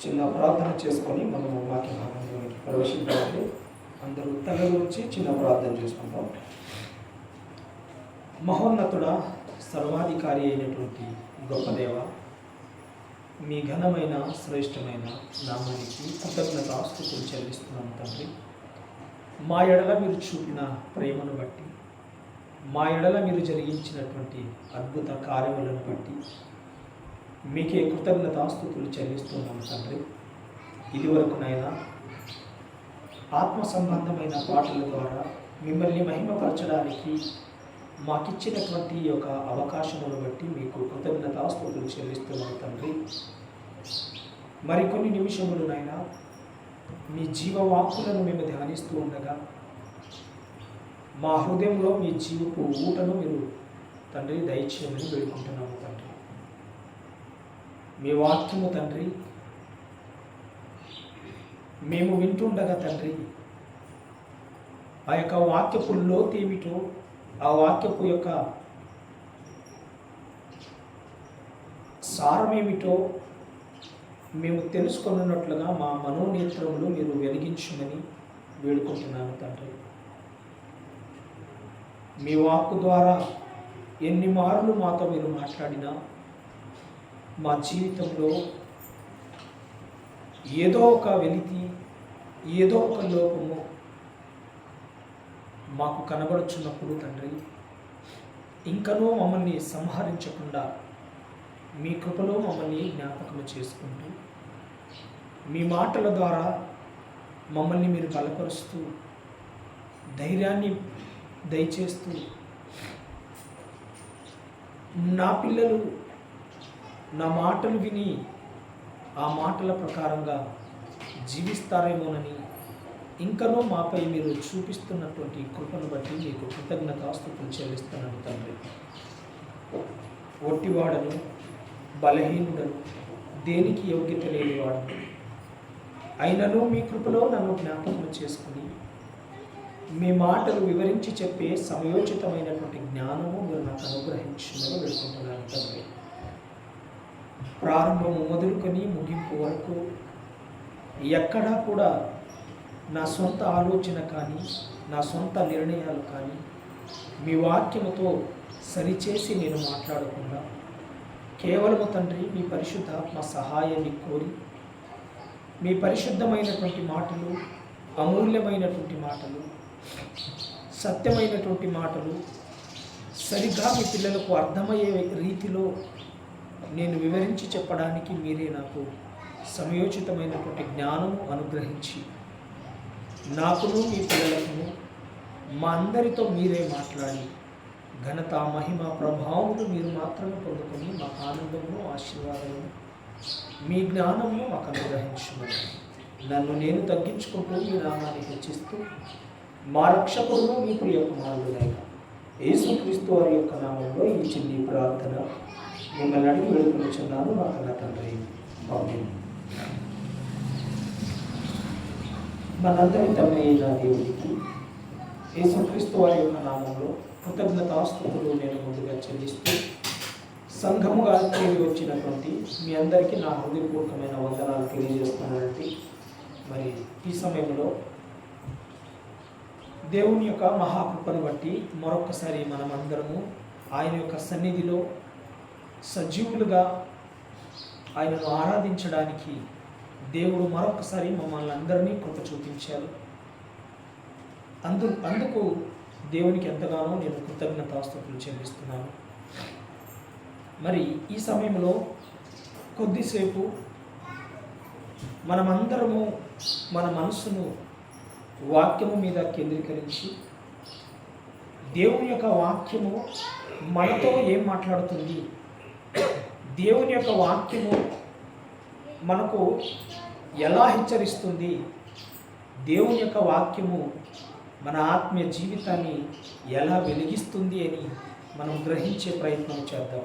చిన్న ప్రార్థన చేసుకొని మనము వాక్య భాగంలోకి ప్రవేశించాలి. అందరూ తల గురించి చిన్న ప్రార్థన చేసుకుంటాం. మహోన్నతుడ, సర్వాధికారి అయినటువంటి గొప్ప దేవ, మీ ఘనమైన శ్రేష్టమైన నామానికి కృతజ్ఞతాస్తుతులు చెల్లిస్తున్నాం తండ్రి. మా ఎడల మీరు చూపిన ప్రేమను బట్టి, మా ఎడల మీరు జరిగించినటువంటి అద్భుత కార్యములను బట్టి మీకే కృతజ్ఞతాస్తుతులు చెల్లిస్తున్నాం తండ్రి. ఇదివరకునైనా ఆత్మ సంబంధమైన పాటల ద్వారా మిమ్మల్ని మహిమపరచడానికి మాకిచ్చినటువంటి ఈ యొక్క అవకాశమును బట్టి మీకు కృతజ్ఞతాస్తుతులు చెల్లిస్తున్నాం తండ్రి. మరికొన్ని నిమిషములనైనా మీ జీవవాక్కులను మేము ధ్యానిస్తూ ఉండగా మా హృదయంలో మీ జీవపు ఊటను మీరు తండ్రి దయచేయమని వేడుకుంటున్నాము తండ్రి. మీ వాక్యము తండ్రి మేము వింటుండగా తండ్రి, ఆ యొక్క వాక్యపు లోతేమిటో, ఆ వాక్యపు యొక్క సారమేమిటో మేము తెలుసుకున్నట్లుగా మా మనోనేత్రములు మీరు వెలిగించమని వేడుకుంటున్నాను తండ్రి. మీ వాక్కు ద్వారా ఎన్ని మార్లు మాతో మీరు మాట్లాడినా మా జీవితంలో ఏదో ఒక వెలితి, ఏదో ఒక లోపము మాకు కనబడుచున్నప్పుడు తండ్రి, ఇంకనూ మమ్మల్ని సంహరించకుండా మీ కృపలో మమ్మల్ని జ్ఞాపకం చేసుకుంటూ మీ మాటల ద్వారా మమ్మల్ని మీరు బలపరుస్తూ ధైర్యాన్ని దయచేస్తూ నా పిల్లలు నా మాటలు విని ఆ మాటల ప్రకారంగా జీవిస్తారేమోనని ఇంకనూ మాపై మీరు చూపిస్తున్నటువంటి కృపను బట్టి మీకు కృతజ్ఞతాస్తుతులు చెల్లిస్తున్నాను తండ్రి. ఒట్టివాడను, బలహీనుడను, దేనికి యోగ్యత లేనివాడను అయినను మీ కృపలో నన్ను జ్ఞాపకం చేసుకుని మీ మాటలు వివరించి చెప్పే సమయోచితమైనటువంటి జ్ఞానము మీరు నాకు అనుగ్రహించమని వేడుకుంటున్నాను తండ్రి. ప్రారంభము మొదలుకొని ముగింపు వరకు ఎక్కడా కూడా నా సొంత ఆలోచన కానీ, నా సొంత నిర్ణయాలు కానీ మీ వాక్యముతో సరిచేసి నేను మాట్లాడకుండా కేవలము తండ్రి మీ పరిశుద్ధాత్మ సహాయాన్ని కోరి మీ పరిశుద్ధమైనటువంటి మాటలు, అమూల్యమైనటువంటి మాటలు, సత్యమైనటువంటి మాటలు సరిగ్గా మీ పిల్లలకు అర్థమయ్యే రీతిలో నేను వివరించి చెప్పడానికి మీరే నాకు సమయోచితమైనటువంటి జ్ఞానము అనుగ్రహించి నాకును మీ పిల్లలకును మా అందరితో మీరే మాట్లాడి ఘనత, మహిమ, ప్రభావములు మీరు మాత్రమే పొందుకొని మాకు ఆనందము, ఆశీర్వాదము, మీ జ్ఞానము మాకు అనుగ్రహించమని నన్ను నేను తగ్గించుకుంటూ మీ నామాన్ని హెచ్చిస్తూ మా రక్షకుడును మీ ప్రియ కుమారుడైన యేసుక్రీస్తు వారి యొక్క నామంలో ఈ చిన్ని ప్రార్థన మిమ్మల్ని అడిగి వేడుకొనుచున్నాను మా కన్న తండ్రి. ఆమేన్. మనందరి తండ్రి అయిన దేవునికి యేసుక్రీస్తు వారి యొక్క నామంలో కృతజ్ఞతాస్తుతులు నేను ముందుగా చెల్లిస్తూ సంఘముగా చేరి వచ్చినటువంటి మీ అందరికీ నా హృదయపూర్వకమైన వందనాలు తెలియజేస్తున్నానండి. మరి ఈ సమయంలో దేవుని యొక్క మహాకృపను బట్టి మరొకసారి మనమందరము ఆయన యొక్క సన్నిధిలో సజీవులుగా ఆయనను ఆరాధించడానికి దేవుడు మరొకసారి మమ్మల్ని అందరినీ కృప చూపించారు. అందుకు దేవునికి ఎంతగానో నేను కృతజ్ఞతాస్తుతులు చెల్లిస్తున్నాను. మరి ఈ సమయంలో కొద్దిసేపు మనమందరము మన మనస్సును వాక్యము మీద కేంద్రీకరించి దేవుని యొక్క వాక్యము మనతో ఏం మాట్లాడుతుంది, దేవుని యొక్క వాక్యము మనకు ఎలా హెచ్చరిస్తుంది, దేవుని యొక్క వాక్యము మన ఆత్మీయ జీవితాన్ని ఎలా వెలిగిస్తుంది అని మనం గ్రహించే ప్రయత్నం చేద్దాం.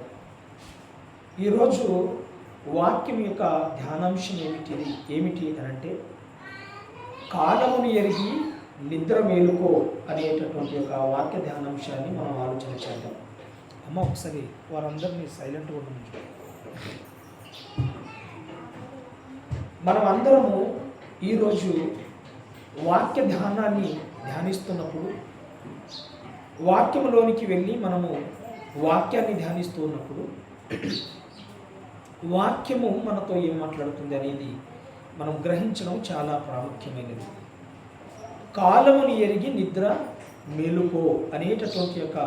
ఈరోజు వాక్యం యొక్క ధ్యానాంశం ఏమిటి అని అంటే, కాలమును ఎరిగి నిద్ర మేలుకో అనేటటువంటి ఒక వాక్య ధ్యానాంశాన్ని మనం ఆలోచన చేద్దాం. అమ్మ ఒకసారి వారందరినీ సైలెంట్గా ఉండమని. మనం అందరము ఈరోజు వాక్య ధ్యానాన్ని ధ్యానిస్తున్నప్పుడు, వాక్యములోనికి వెళ్ళి మనము వాక్యాన్ని ధ్యానిస్తూ ఉన్నప్పుడు వాక్యము మనతో ఏం మాట్లాడుతుంది అనేది మనం గ్రహించడం చాలా ప్రాముఖ్యమైనది. కాలముని ఎరిగి నిద్ర మేలుకో అనేటటువంటి యొక్క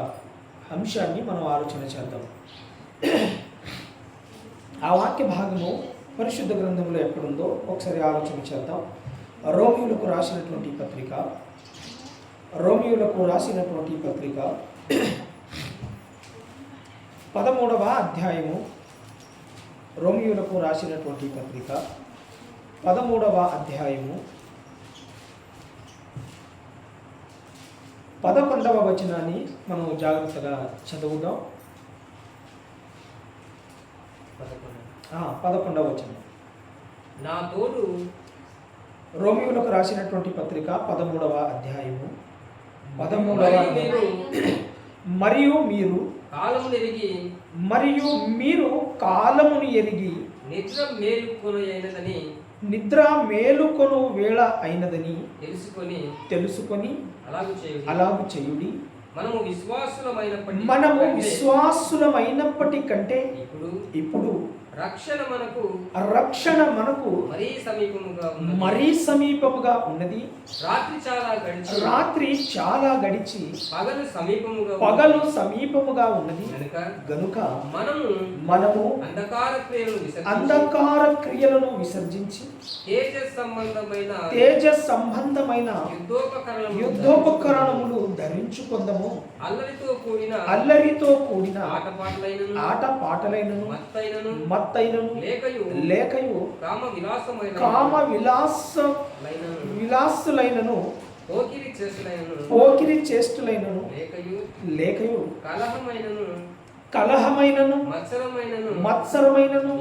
అంశాన్ని మనం ఆలోచన చేద్దాం. ఆ వాక్య భాగము పరిశుద్ధ గ్రంథంలో ఎక్కడుందో ఒకసారి ఆలోచన చేద్దాం. రోమియోలకు రాసినటువంటి పత్రిక 13వ అధ్యాయము. రోమియోలకు రాసినటువంటి పత్రిక 13వ అధ్యాయము 11వ వచనాన్ని మనం జాగ్రత్తగా చదువుదాం. 11వ వచనం. నా తోడు రోమియోలకు రాసినటువంటి పత్రిక 13వ అధ్యాయము 13వ మరియు మీరు కాలమును ఎరిగి నిద్ర మేలుకొను వేళ అయినదని తెలుసుకొని అలాగు చేయుడి. మనము విశ్వాసులమైనప్పటికంటే ఇప్పుడు రక్షణ మనకు మరీ సమీపముగా ఉన్నది. రాత్రి చాలా గడిచి పగలు సమీపముగా ఉన్నది గనుక మనము అంధకార క్రియలను విసర్జించి తేజ సంబంధమైన యుద్ధోపకరణములు ధరించుకుందాము. అల్లరితో కూడిన ఆటపాటలైనను మత్తైనను లేకయు కామ విలాసులైనను పోకిరి చేష్టలైనను లేకయు కలహమైనను మత్సరమైనను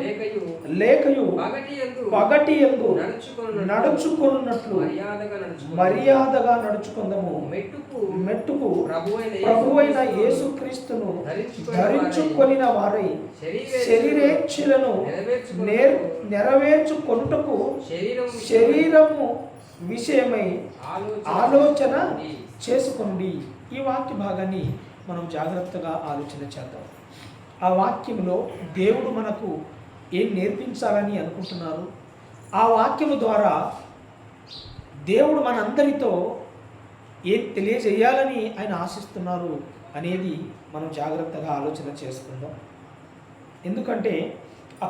లేకయు పగటి యందు నడుచుకున్నట్లు మర్యాదగా నడుచుకుందాము. మెట్టుకు ప్రభువైన యేసుక్రీస్తును ధరించుకొనిన వారై శరీరేచ్ఛలను నెరవేర్చుకొనుటకు శరీరము విషయమై ఆలోచన చేసుకోండి. ఈ వాక్య భాగాన్ని మనం జాగ్రత్తగా ఆలోచన చేద్దాం. ఆ వాక్యంలో దేవుడు మనకు ఏం నేర్పించాలని అనుకుంటున్నారు, ఆ వాక్యము ద్వారా దేవుడు మనందరితో ఏం తెలియజేయాలని ఆయన ఆశిస్తున్నారు అనేది మనం జాగ్రత్తగా ఆలోచన చేసుకుందాం. ఎందుకంటే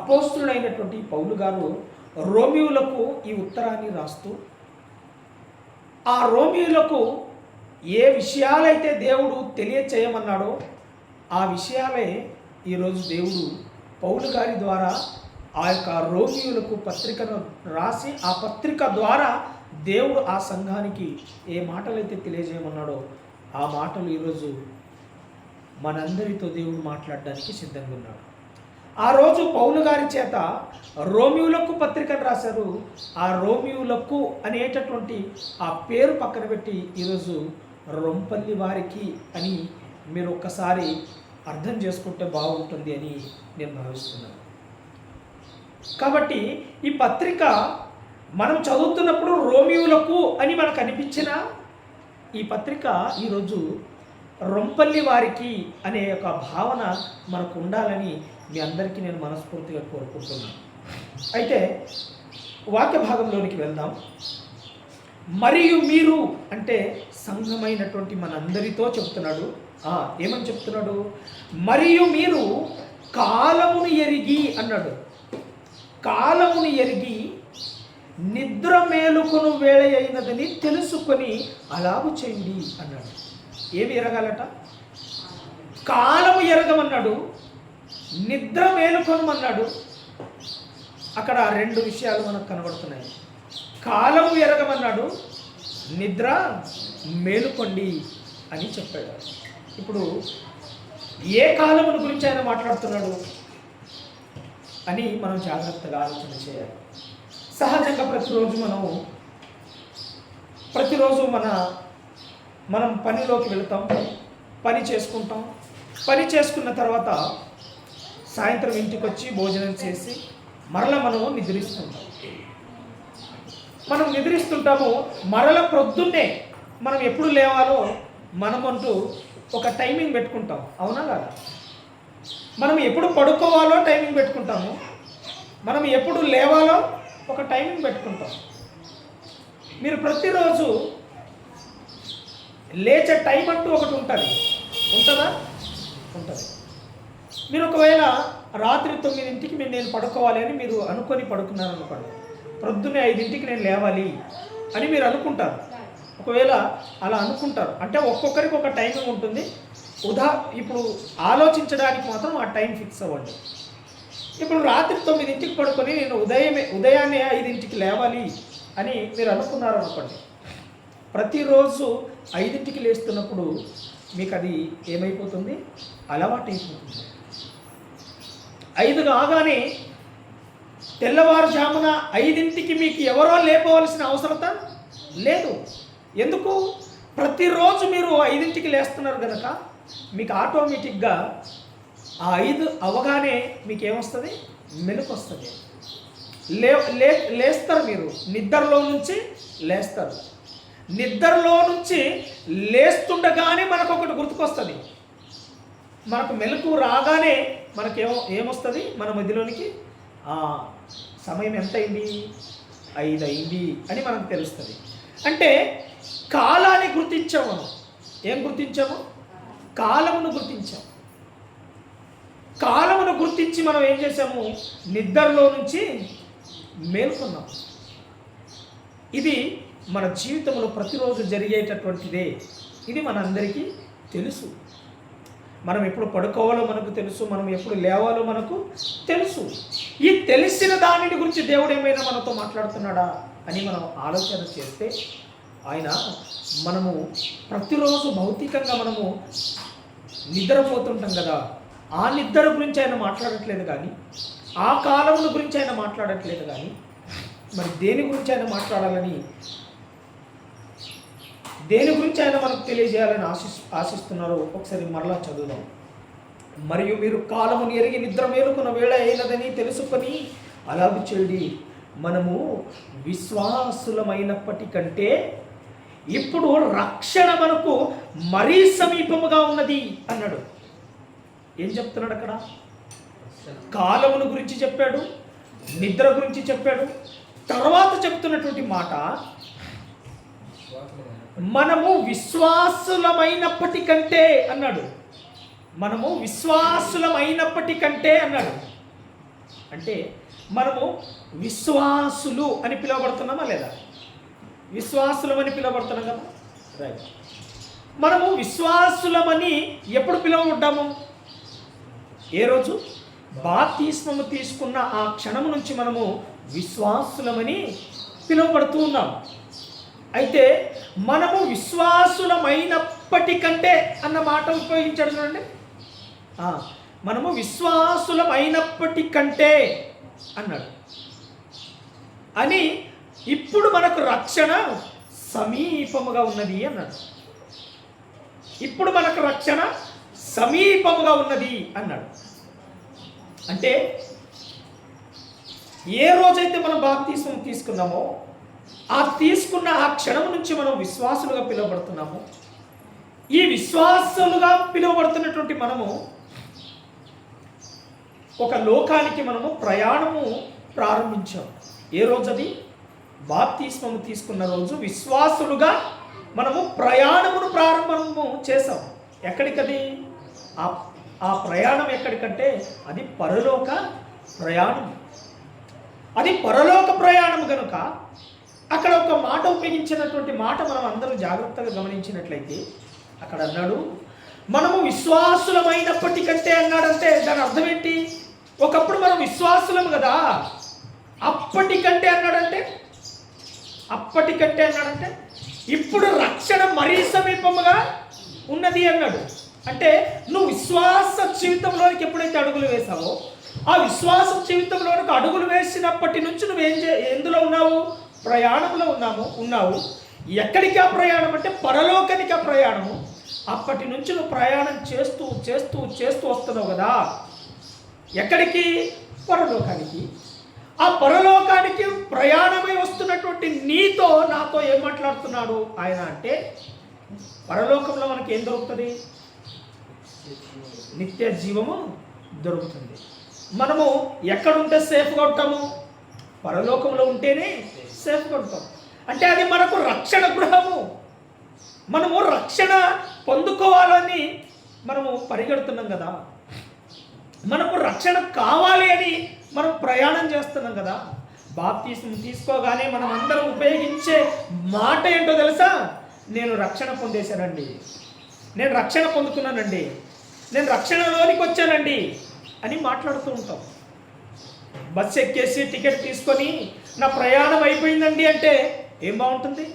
అపోస్తులుడైనటువంటి పౌలు గారు రోమియోలకు ఈ ఉత్తరాన్ని రాస్తూ ఆ రోమియోలకు ఏ విషయాలైతే దేవుడు తెలియచేయమన్నాడో ఆ విషయాలే ఈరోజు దేవుడు పౌలు గారి ద్వారా ఆ యొక్క రోమియోలకు పత్రికను రాసి ఆ పత్రిక ద్వారా దేవుడు ఆ సంఘానికి ఏ మాటలైతే తెలియజేయమన్నాడో ఆ మాటలు ఈరోజు మనందరితో దేవుడు మాట్లాడడానికి సిద్ధంగా ఉన్నాడు. ఆ రోజు పౌలు గారి చేత రోమియోలకు పత్రికను రాశారు. ఆ రోమియోలకు అనేటటువంటి ఆ పేరు పక్కన పెట్టి ఈరోజు రొంపల్లి వారికి అని మీరు ఒక్కసారి అర్థం చేసుకుంటే బాగుంటుంది అని నేను భావిస్తున్నాను. కాబట్టి ఈ పత్రిక మనం చదువుతున్నప్పుడు రోమియోలకు అని మనకు అనిపించిన ఈ పత్రిక ఈరోజు రొంపల్లి వారికి అనే ఒక భావన మనకు ఉండాలని మీ అందరికీ నేను మనస్ఫూర్తిగా కోరుకుంటున్నాను. అయితే వాక్య భాగంలోనికి వెళ్దాం. మరియు మీరు అంటే సంఘమైనటువంటి మనందరితో చెప్తున్నాడు. ఏమని చెప్తున్నాడు? మరియు మీరు కాలమును ఎరిగి అన్నాడు. కాలమును ఎరిగి నిద్ర మేలుకొను వేళ అయినదని తెలుసుకొని అలాగు చేయండి అన్నాడు. ఏమి ఎరగాలట? కాలము ఎరగమన్నాడు, నిద్ర మేలుకొనమన్నాడు. అక్కడ రెండు విషయాలు మనకు కనబడుతున్నాయి. కాలము ఎరగమన్నాడు, నిద్ర మేలుకొండి అని చెప్పాడు. ఇప్పుడు ఏ కాలమును గురించి ఆయన మాట్లాడుతున్నాడు అని మనం జాగ్రత్తగా ఆలోచన చేయాలి. సహజంగా ప్రతిరోజు మనం పనిలోకి వెళతాం, పని చేసుకుంటాం. పని చేసుకున్న తర్వాత సాయంత్రం ఇంటికి వచ్చి భోజనం చేసి మరలా మనము నిద్రిస్తుంటాం. మనం నిద్రిస్తుంటాము, మరల ప్రొద్దున్నే మనం ఎప్పుడు లేవాలో మనమంటూ ఒక టైమింగ్ పెట్టుకుంటాం, అవునా కాదా? మనం ఎప్పుడు పడుకోవాలో టైమింగ్ పెట్టుకుంటాము, మనం ఎప్పుడు లేవాలో ఒక టైమింగ్ పెట్టుకుంటాం. మీరు ప్రతిరోజు లేచే టైం అంటూ ఒకటి ఉంటుంది, ఉంటుందా? ఉంటుంది. మీరు ఒకవేళ రాత్రి 9ంటికి నేను పడుకోవాలి అని మీరు అనుకొని పడుకున్నారు అనుకోండి, ప్రొద్దున్నే 5ంటికి నేను లేవాలి అని మీరు అనుకుంటారు. ఒకవేళ అలా అనుకుంటారు అంటే ఒక్కొక్కరికి ఒక టైమింగ్ ఉంటుంది. ఇప్పుడు ఆలోచించడానికి మాత్రం ఆ టైం ఫిక్స్ అవ్వండి. ఇప్పుడు రాత్రి 9ంటికి పడుకొని నేను ఉదయాన్నే 5ంటికి లేవాలి అని మీరు అనుకున్నారు అనుకోండి, ప్రతిరోజు 5ంటికి లేస్తున్నప్పుడు మీకు అది ఏమైపోతుంది? అలవాటు అయిపోతుంది. 5 కాగానే తెల్లవారుజామున 5ంటికి మీకు ఎవరో లేపవలసిన అవసరత లేదు. ఎందుకు? ప్రతిరోజు మీరు 5ంటికి లేస్తున్నారు కనుక మీకు ఆటోమేటిక్గా ఆ 5 అవగానే మీకు ఏమొస్తుంది? మెలకు వస్తుంది. లేస్తారు, మీరు నిద్రలో నుంచి లేస్తారు. నిద్రలో నుంచి లేస్తుండగానే మనకు ఒకటి గుర్తుకొస్తుంది. మనకు మెలకు రాగానే ఏమొస్తుంది? మన మధ్యలోనికి సమయం ఎంత అయింది? 5 అయింది అని మనకు తెలుస్తుంది. అంటే కాలాన్ని గుర్తించాము. మనం ఏం గుర్తించాము? కాలమును గుర్తించాము. కాలమును గుర్తించి మనం ఏం చేసాము? నిద్రలో నుంచి మేల్కొన్నాం. ఇది మన జీవితంలో ప్రతిరోజు జరిగేటటువంటిదే. ఇది మనందరికీ తెలుసు. మనం ఎప్పుడు పడుకోవాలో మనకు తెలుసు, మనం ఎప్పుడు లేవాలో మనకు తెలుసు. ఈ తెలిసిన దానిని గురించి దేవుడు ఏమైనా మనతో మాట్లాడుతున్నాడా అని మనం ఆలోచన చేస్తే, మనము ప్రతిరోజు భౌతికంగా మనము నిద్రపోతుంటాం కదా, ఆ నిద్ర గురించి ఆయన మాట్లాడట్లేదు కానీ, ఆ కాలముల గురించి ఆయన మాట్లాడట్లేదు కానీ, మరి దేని గురించి ఆయన మనకు తెలియజేయాలని ఆశిస్తున్నారో ఒకసారి మరలా చదువుదాం. మరియు మీరు కాలమును ఎరిగి నిద్ర మేలుకున్న వేళ అయినదని తెలుసుకొని అలాగ చేయండి. మనము విశ్వాసులమైనప్పటికంటే ఇప్పుడు రక్షణ మనకు మరీ సమీపముగా ఉన్నది అన్నాడు. ఏం చెప్తున్నాడు అక్కడ? కాలమును గురించి చెప్పాడు, నిద్ర గురించి చెప్పాడు. తర్వాత చెప్తున్నటువంటి మాట, మనము విశ్వాసులమైనప్పటికంటే అన్నాడు. మనము విశ్వాసులమైనప్పటికంటే అన్నాడు. అంటే మనము విశ్వాసులు అని పిలువబడుతున్నామా లేదా? విశ్వాసులమని పిలువబడుతున్నాం కదా, రైట్. మనము విశ్వాసులమని ఎప్పుడు పిలువబడ్డాము? ఏ రోజు? బాప్తిస్మము తీసుకున్న ఆ క్షణము నుంచి మనము విశ్వాసులమని పిలువబడుతూ ఉన్నాం. అయితే మనము విశ్వాసులమైనప్పటికంటే అన్న మాట ఉపయోగించాడు చూడండి. మనము విశ్వాసులమైనప్పటికంటే అన్నాడు. అని ఇప్పుడు మనకు రక్షణ సమీపముగా ఉన్నది అన్నాడు. ఇప్పుడు మనకు రక్షణ సమీపముగా ఉన్నది అన్నాడు. అంటే ఏ రోజైతే మనం బాప్తిస్మం తీసుకున్నామో తీసుకున్న ఆ క్షణం నుంచి మనం విశ్వాసులుగా పిలువబడుతున్నాము. ఈ విశ్వాసులుగా పిలువబడుతున్నటువంటి మనము ఒక లోకానికి మనము ప్రయాణము ప్రారంభించాం. ఏ రోజు అది? బాప్తిస్మము తీసుకున్న రోజు విశ్వాసులుగా మనము ప్రయాణమును ప్రారంభము చేసాం. ఎక్కడికది? ఆ ప్రయాణం ఎక్కడికంటే అది పరలోక ప్రయాణం. అది పరలోక ప్రయాణం కనుక అక్కడ ఒక మాట ఉపయోగించినటువంటి మాట మనం అందరూ జాగ్రత్తగా గమనించినట్లయితే అక్కడ అన్నాడు, మనము విశ్వాసులమైనప్పటికంటే అన్నాడంటే దాని అర్థం ఏంటి? ఒకప్పుడు మనం విశ్వాసులం కదా, అప్పటికంటే అన్నాడంటే ఇప్పుడు రక్షణ మరీ సమీపముగా ఉన్నది అన్నాడు. అంటే నువ్వు విశ్వాస జీవితంలోనికి ఎప్పుడైతే అడుగులు వేసావో ఆ విశ్వాస జీవితంలోనికి అడుగులు వేసినప్పటి నుంచి నువ్వు ఎందులో ఉన్నావు? ప్రయాణంలో ఉన్నావు. ఎక్కడికి ఆ ప్రయాణం అంటే పరలోకానికి ఆ ప్రయాణము. అప్పటి నుంచి నువ్వు ప్రయాణం చేస్తూ చేస్తూ చేస్తూ వస్తున్నావు కదా. ఎక్కడికి? పరలోకానికి. ఆ పరలోకానికి ప్రయాణమై వస్తున్నటువంటి నీతో నాతో ఏం మాట్లాడుతున్నాడు ఆయన అంటే, పరలోకంలో మనకి ఏం దొరుకుతుంది? నిత్య జీవము దొరుకుతుంది. మనము ఎక్కడుంటే సేఫ్గా ఉంటాము? పరలోకంలో ఉంటేనే సేఫ్గా ఉంటాం. అంటే అది మనకు రక్షణ గృహము. మనము రక్షణ పొందుకోవాలని మనము పరిగెడుతున్నాం కదా, మనకు రక్షణ కావాలి అని మనం ప్రయాణం చేస్తున్నాం కదా. బాప్తిస్మం తీసుకోగానే మనం అందరం ఉపయోగించే మాట ఏంటో తెలుసా? నేను రక్షణ పొందేశానండి, నేను రక్షణ పొందుకున్నానండి, నేను రక్షణలోనికి వచ్చానండి అని మాట్లాడుతూ ఉంటాం. బస్సు ఎక్కేసి టికెట్ తీసుకొని నా ప్రయాణం అయిపోయిందండి అంటే ఏం బాగుంటుంది?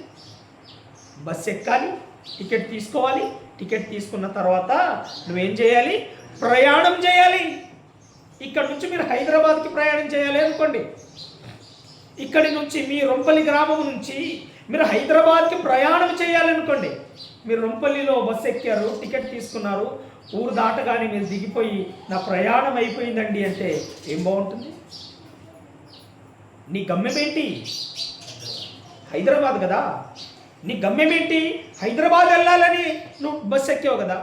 బస్సు ఎక్కాలి, టికెట్ తీసుకోవాలి, టికెట్ తీసుకున్న తర్వాత నువ్వేం చేయాలి? ప్రయాణం చేయాలి. ఇక్కడ నుంచి మీరు హైదరాబాద్కి ప్రయాణం చేయాలి అనుకోండి. ఇక్కడి నుంచి మీ రొంపల్లి గ్రామం నుంచి మీరు హైదరాబాద్కి ప్రయాణం చేయాలనుకోండి. మీరు రొంపల్లిలో బస్సు ఎక్కారు, టికెట్ తీసుకున్నారు, ఊరు దాటగానే మీరు దిగిపోయి నా ప్రయాణం అయిపోయిందండి అంటే ఏం బాగుంటుంది? నీ గమ్యం ఏంటి? హైదరాబాద్ కదా. నీ గమ్యం ఏంటి? హైదరాబాద్ వెళ్ళాలని నువ్వు బస్సు ఎక్కావు కదా.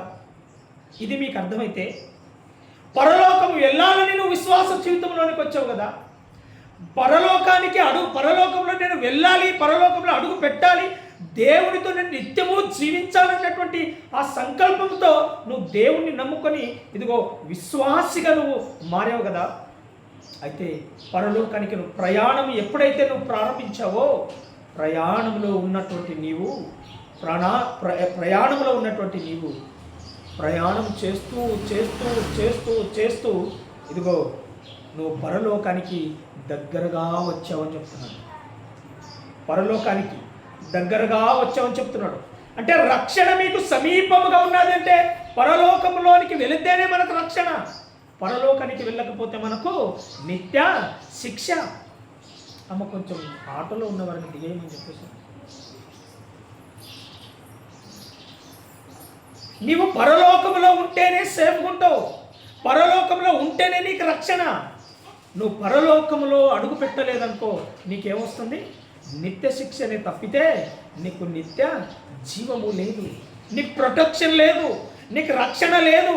ఇది మీకు అర్థమైతే పరలోకం వెళ్ళాలని నువ్వు విశ్వాస జీవితంలోనికి వచ్చావు కదా. పరలోకంలో నేను వెళ్ళాలి, పరలోకంలో అడుగు పెట్టాలి, దేవునితో నేను నిత్యము జీవించాలన్నటువంటి ఆ సంకల్పంతో నువ్వు దేవుణ్ణి నమ్ముకొని ఇదిగో విశ్వాసిగా నువ్వు మారావు కదా. అయితే పరలోకానికి నువ్వు ప్రయాణం ఎప్పుడైతే నువ్వు ప్రారంభించావో, ప్రయాణంలో ఉన్నటువంటి నీవు ప్రయాణం చేస్తూ చేస్తూ చేస్తూ చేస్తూ ఇదిగో నువ్వు పరలోకానికి దగ్గరగా వచ్చావని చెప్తున్నాడు. పరలోకానికి దగ్గరగా వచ్చావని చెప్తున్నాడు. అంటే రక్షణ మీకు సమీపముగా ఉన్నది. అంటే పరలోకంలోనికి వెళితేనే మనకు రక్షణ, పరలోకానికి వెళ్ళకపోతే మనకు నిత్య శిక్ష. అమ్మ కొంచెం ఆటోలో ఉన్న వారిని దిగేయమని చెప్పేసి. నీవు పరలోకంలో ఉంటేనే సేఫ్గా ఉంటావు, పరలోకంలో ఉంటేనే నీకు రక్షణ. నువ్వు పరలోకంలో అడుగు పెట్టలేదనుకో నీకేమొస్తుంది? నిత్య శిక్షనే తప్పితే నీకు నిత్య జీవము లేదు, నీకు ప్రొటెక్షన్ లేదు, నీకు రక్షణ లేదు.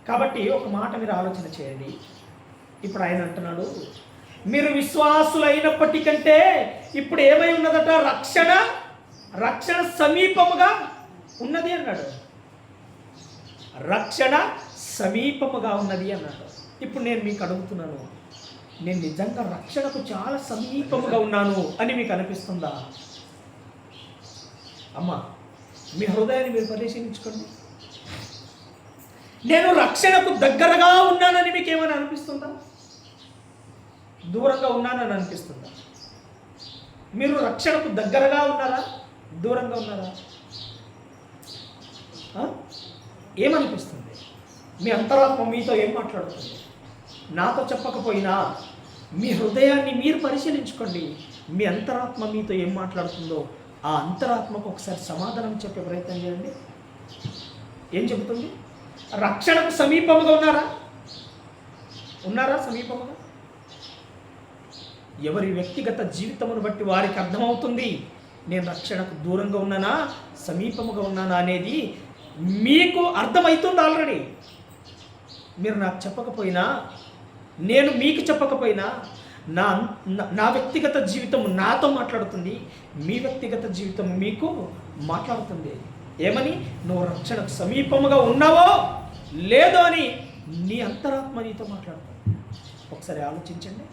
కాబట్టి ఒక మాట మీరు ఆలోచన చేయండి. ఇప్పుడు ఆయన అంటున్నాడు, మీరు విశ్వాసులైనప్పటికంటే ఇప్పుడు ఏమై ఉన్నదట? రక్షణ సమీపముగా ఉన్నది అన్నాడు. రక్షణ సమీపముగా ఉన్నది అన్నాడు. ఇప్పుడు నేను మీకు అడుగుతున్నాను, నేను నిజంగా రక్షణకు చాలా సమీపముగా ఉన్నాను అని మీకు అనిపిస్తుందా? అమ్మా, మీ హృదయాన్ని మీరు పరిశీలించుకోండి. నేను రక్షణకు దగ్గరగా ఉన్నానని మీకు ఏమైనా అనిపిస్తుందా? దూరంగా ఉన్నానని అనిపిస్తుందా? మీరు రక్షణకు దగ్గరగా ఉన్నారా, దూరంగా ఉన్నారా? ఏమనిపిస్తుంది? మీ అంతరాత్మ మీతో ఏం మాట్లాడుతుంది? నాతో చెప్పకపోయినా మీ హృదయాన్ని మీరు పరిశీలించుకోండి. మీ అంతరాత్మ మీతో ఏం మాట్లాడుతుందో ఆ అంతరాత్మకు ఒకసారి సమాధానం చెప్పే ప్రయత్నం చేయండి. ఏం చెబుతుంది? రక్షణకు సమీపముగా ఉన్నారా? సమీపముగా? ఎవరి వ్యక్తిగత జీవితమును బట్టి వారికి అర్థమవుతుంది నేను రక్షణకు దూరంగా ఉన్నానా, సమీపముగా ఉన్నానా అనేది మీకు అర్థమవుతుంది ఆల్రెడీ. మీరు నాకు చెప్పకపోయినా, నేను మీకు చెప్పకపోయినా నా వ్యక్తిగత జీవితం నాతో మాట్లాడుతుంది, మీ వ్యక్తిగత జీవితం మీకు మాట్లాడుతుంది. ఏమని? నువ్వు రక్షణకు సమీపముగా ఉన్నావో లేదో అని నీ అంతరాత్మ నీతో మాట్లాడుతుంది. ఒకసారి ఆలోచించండి.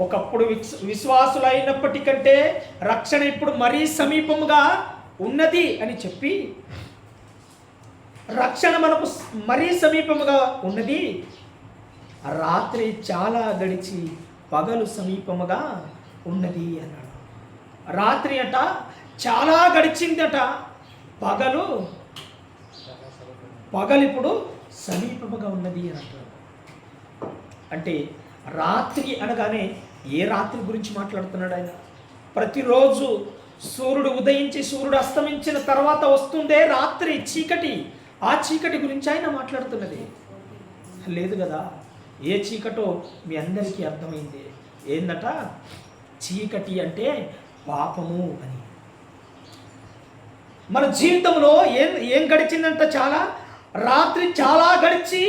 ఒకప్పుడు విశ్వాసులైనప్పటికంటే రక్షణ ఇప్పుడు మరీ సమీపముగా ఉన్నది అని చెప్పి, రక్షణ మనకు మరీ సమీపముగా ఉన్నది, రాత్రి చాలా గడిచి పగలు సమీపముగా ఉన్నది అన్నాడు. రాత్రి అట చాలా గడిచిందట, పగలు ఇప్పుడు సమీపముగా ఉన్నది అని అంటారు. అంటే రాత్రి అనగానే ఏ రాత్రి గురించి మాట్లాడుతున్నాడు ఆయన? ప్రతిరోజు సూర్యుడు ఉదయించి సూర్యుడు అస్తమించిన తర్వాత వస్తుందే రాత్రి, చీకటి. ఆ చీకటి గురించి ఆయన మాట్లాడుతున్నది లేదు కదా. ఏ చీకటో మీ అందరికీ అర్థమైంది. ఏందట? చీకటి అంటే పాపము అని. మన జీవితంలో ఏం గడిచిందంట? చాలా రాత్రి చాలా గడిచి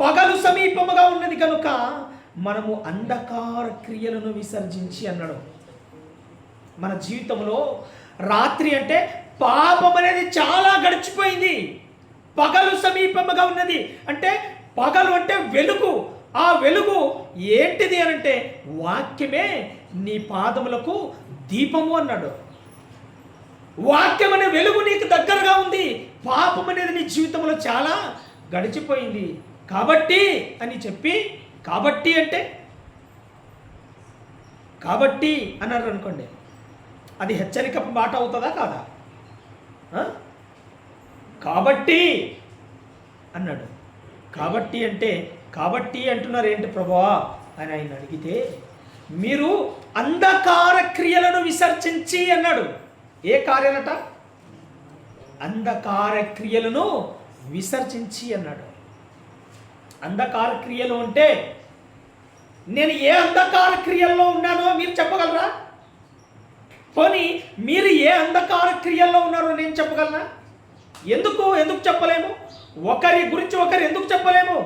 పగలు సమీపముగా ఉన్నది కనుక మనము అంధకార క్రియలను విసర్జించి అన్నాడు. మన జీవితంలో రాత్రి అంటే పాపం అనేది చాలా గడిచిపోయింది, పగలు సమీపముగా ఉన్నది. అంటే పగలు అంటే వెలుగు. ఆ వెలుగు ఏంటిది అని అంటే వాక్యమే నీ పాదములకు దీపము అన్నాడు. వాక్యం అనే వెలుగు నీకు దగ్గరగా ఉంది. పాపం అనేది నీ జీవితంలో చాలా గడిచిపోయింది. కాబట్టి అని చెప్పి, కాబట్టి అంటే కాబట్టి అన్నారు అనుకోండి, అది హెచ్చరిక మాట అవుతుందా కాదా? కాబట్టి అన్నాడు. కాబట్టి అంటే కాబట్టి అంటున్నారు ఏంటి ప్రభువా అని ఆయన అడిగితే, మీరు అంధకార క్రియలను విసర్జించి అన్నాడు. ఏ కార్యాలట? అంధకార క్రియలను విసర్జించి అన్నాడు. అంధకార క్రియలు అంటే నేను ఏ అంధకార క్రియల్లో ఉన్నానో మీరు చెప్పగలరా? పోనీ మీరు ఏ అంధకార క్రియల్లో ఉన్నారో నేను చెప్పగలనా? ఎందుకు చెప్పలేము? ఒకరి గురించి ఒకరు ఎందుకు చెప్పలేము?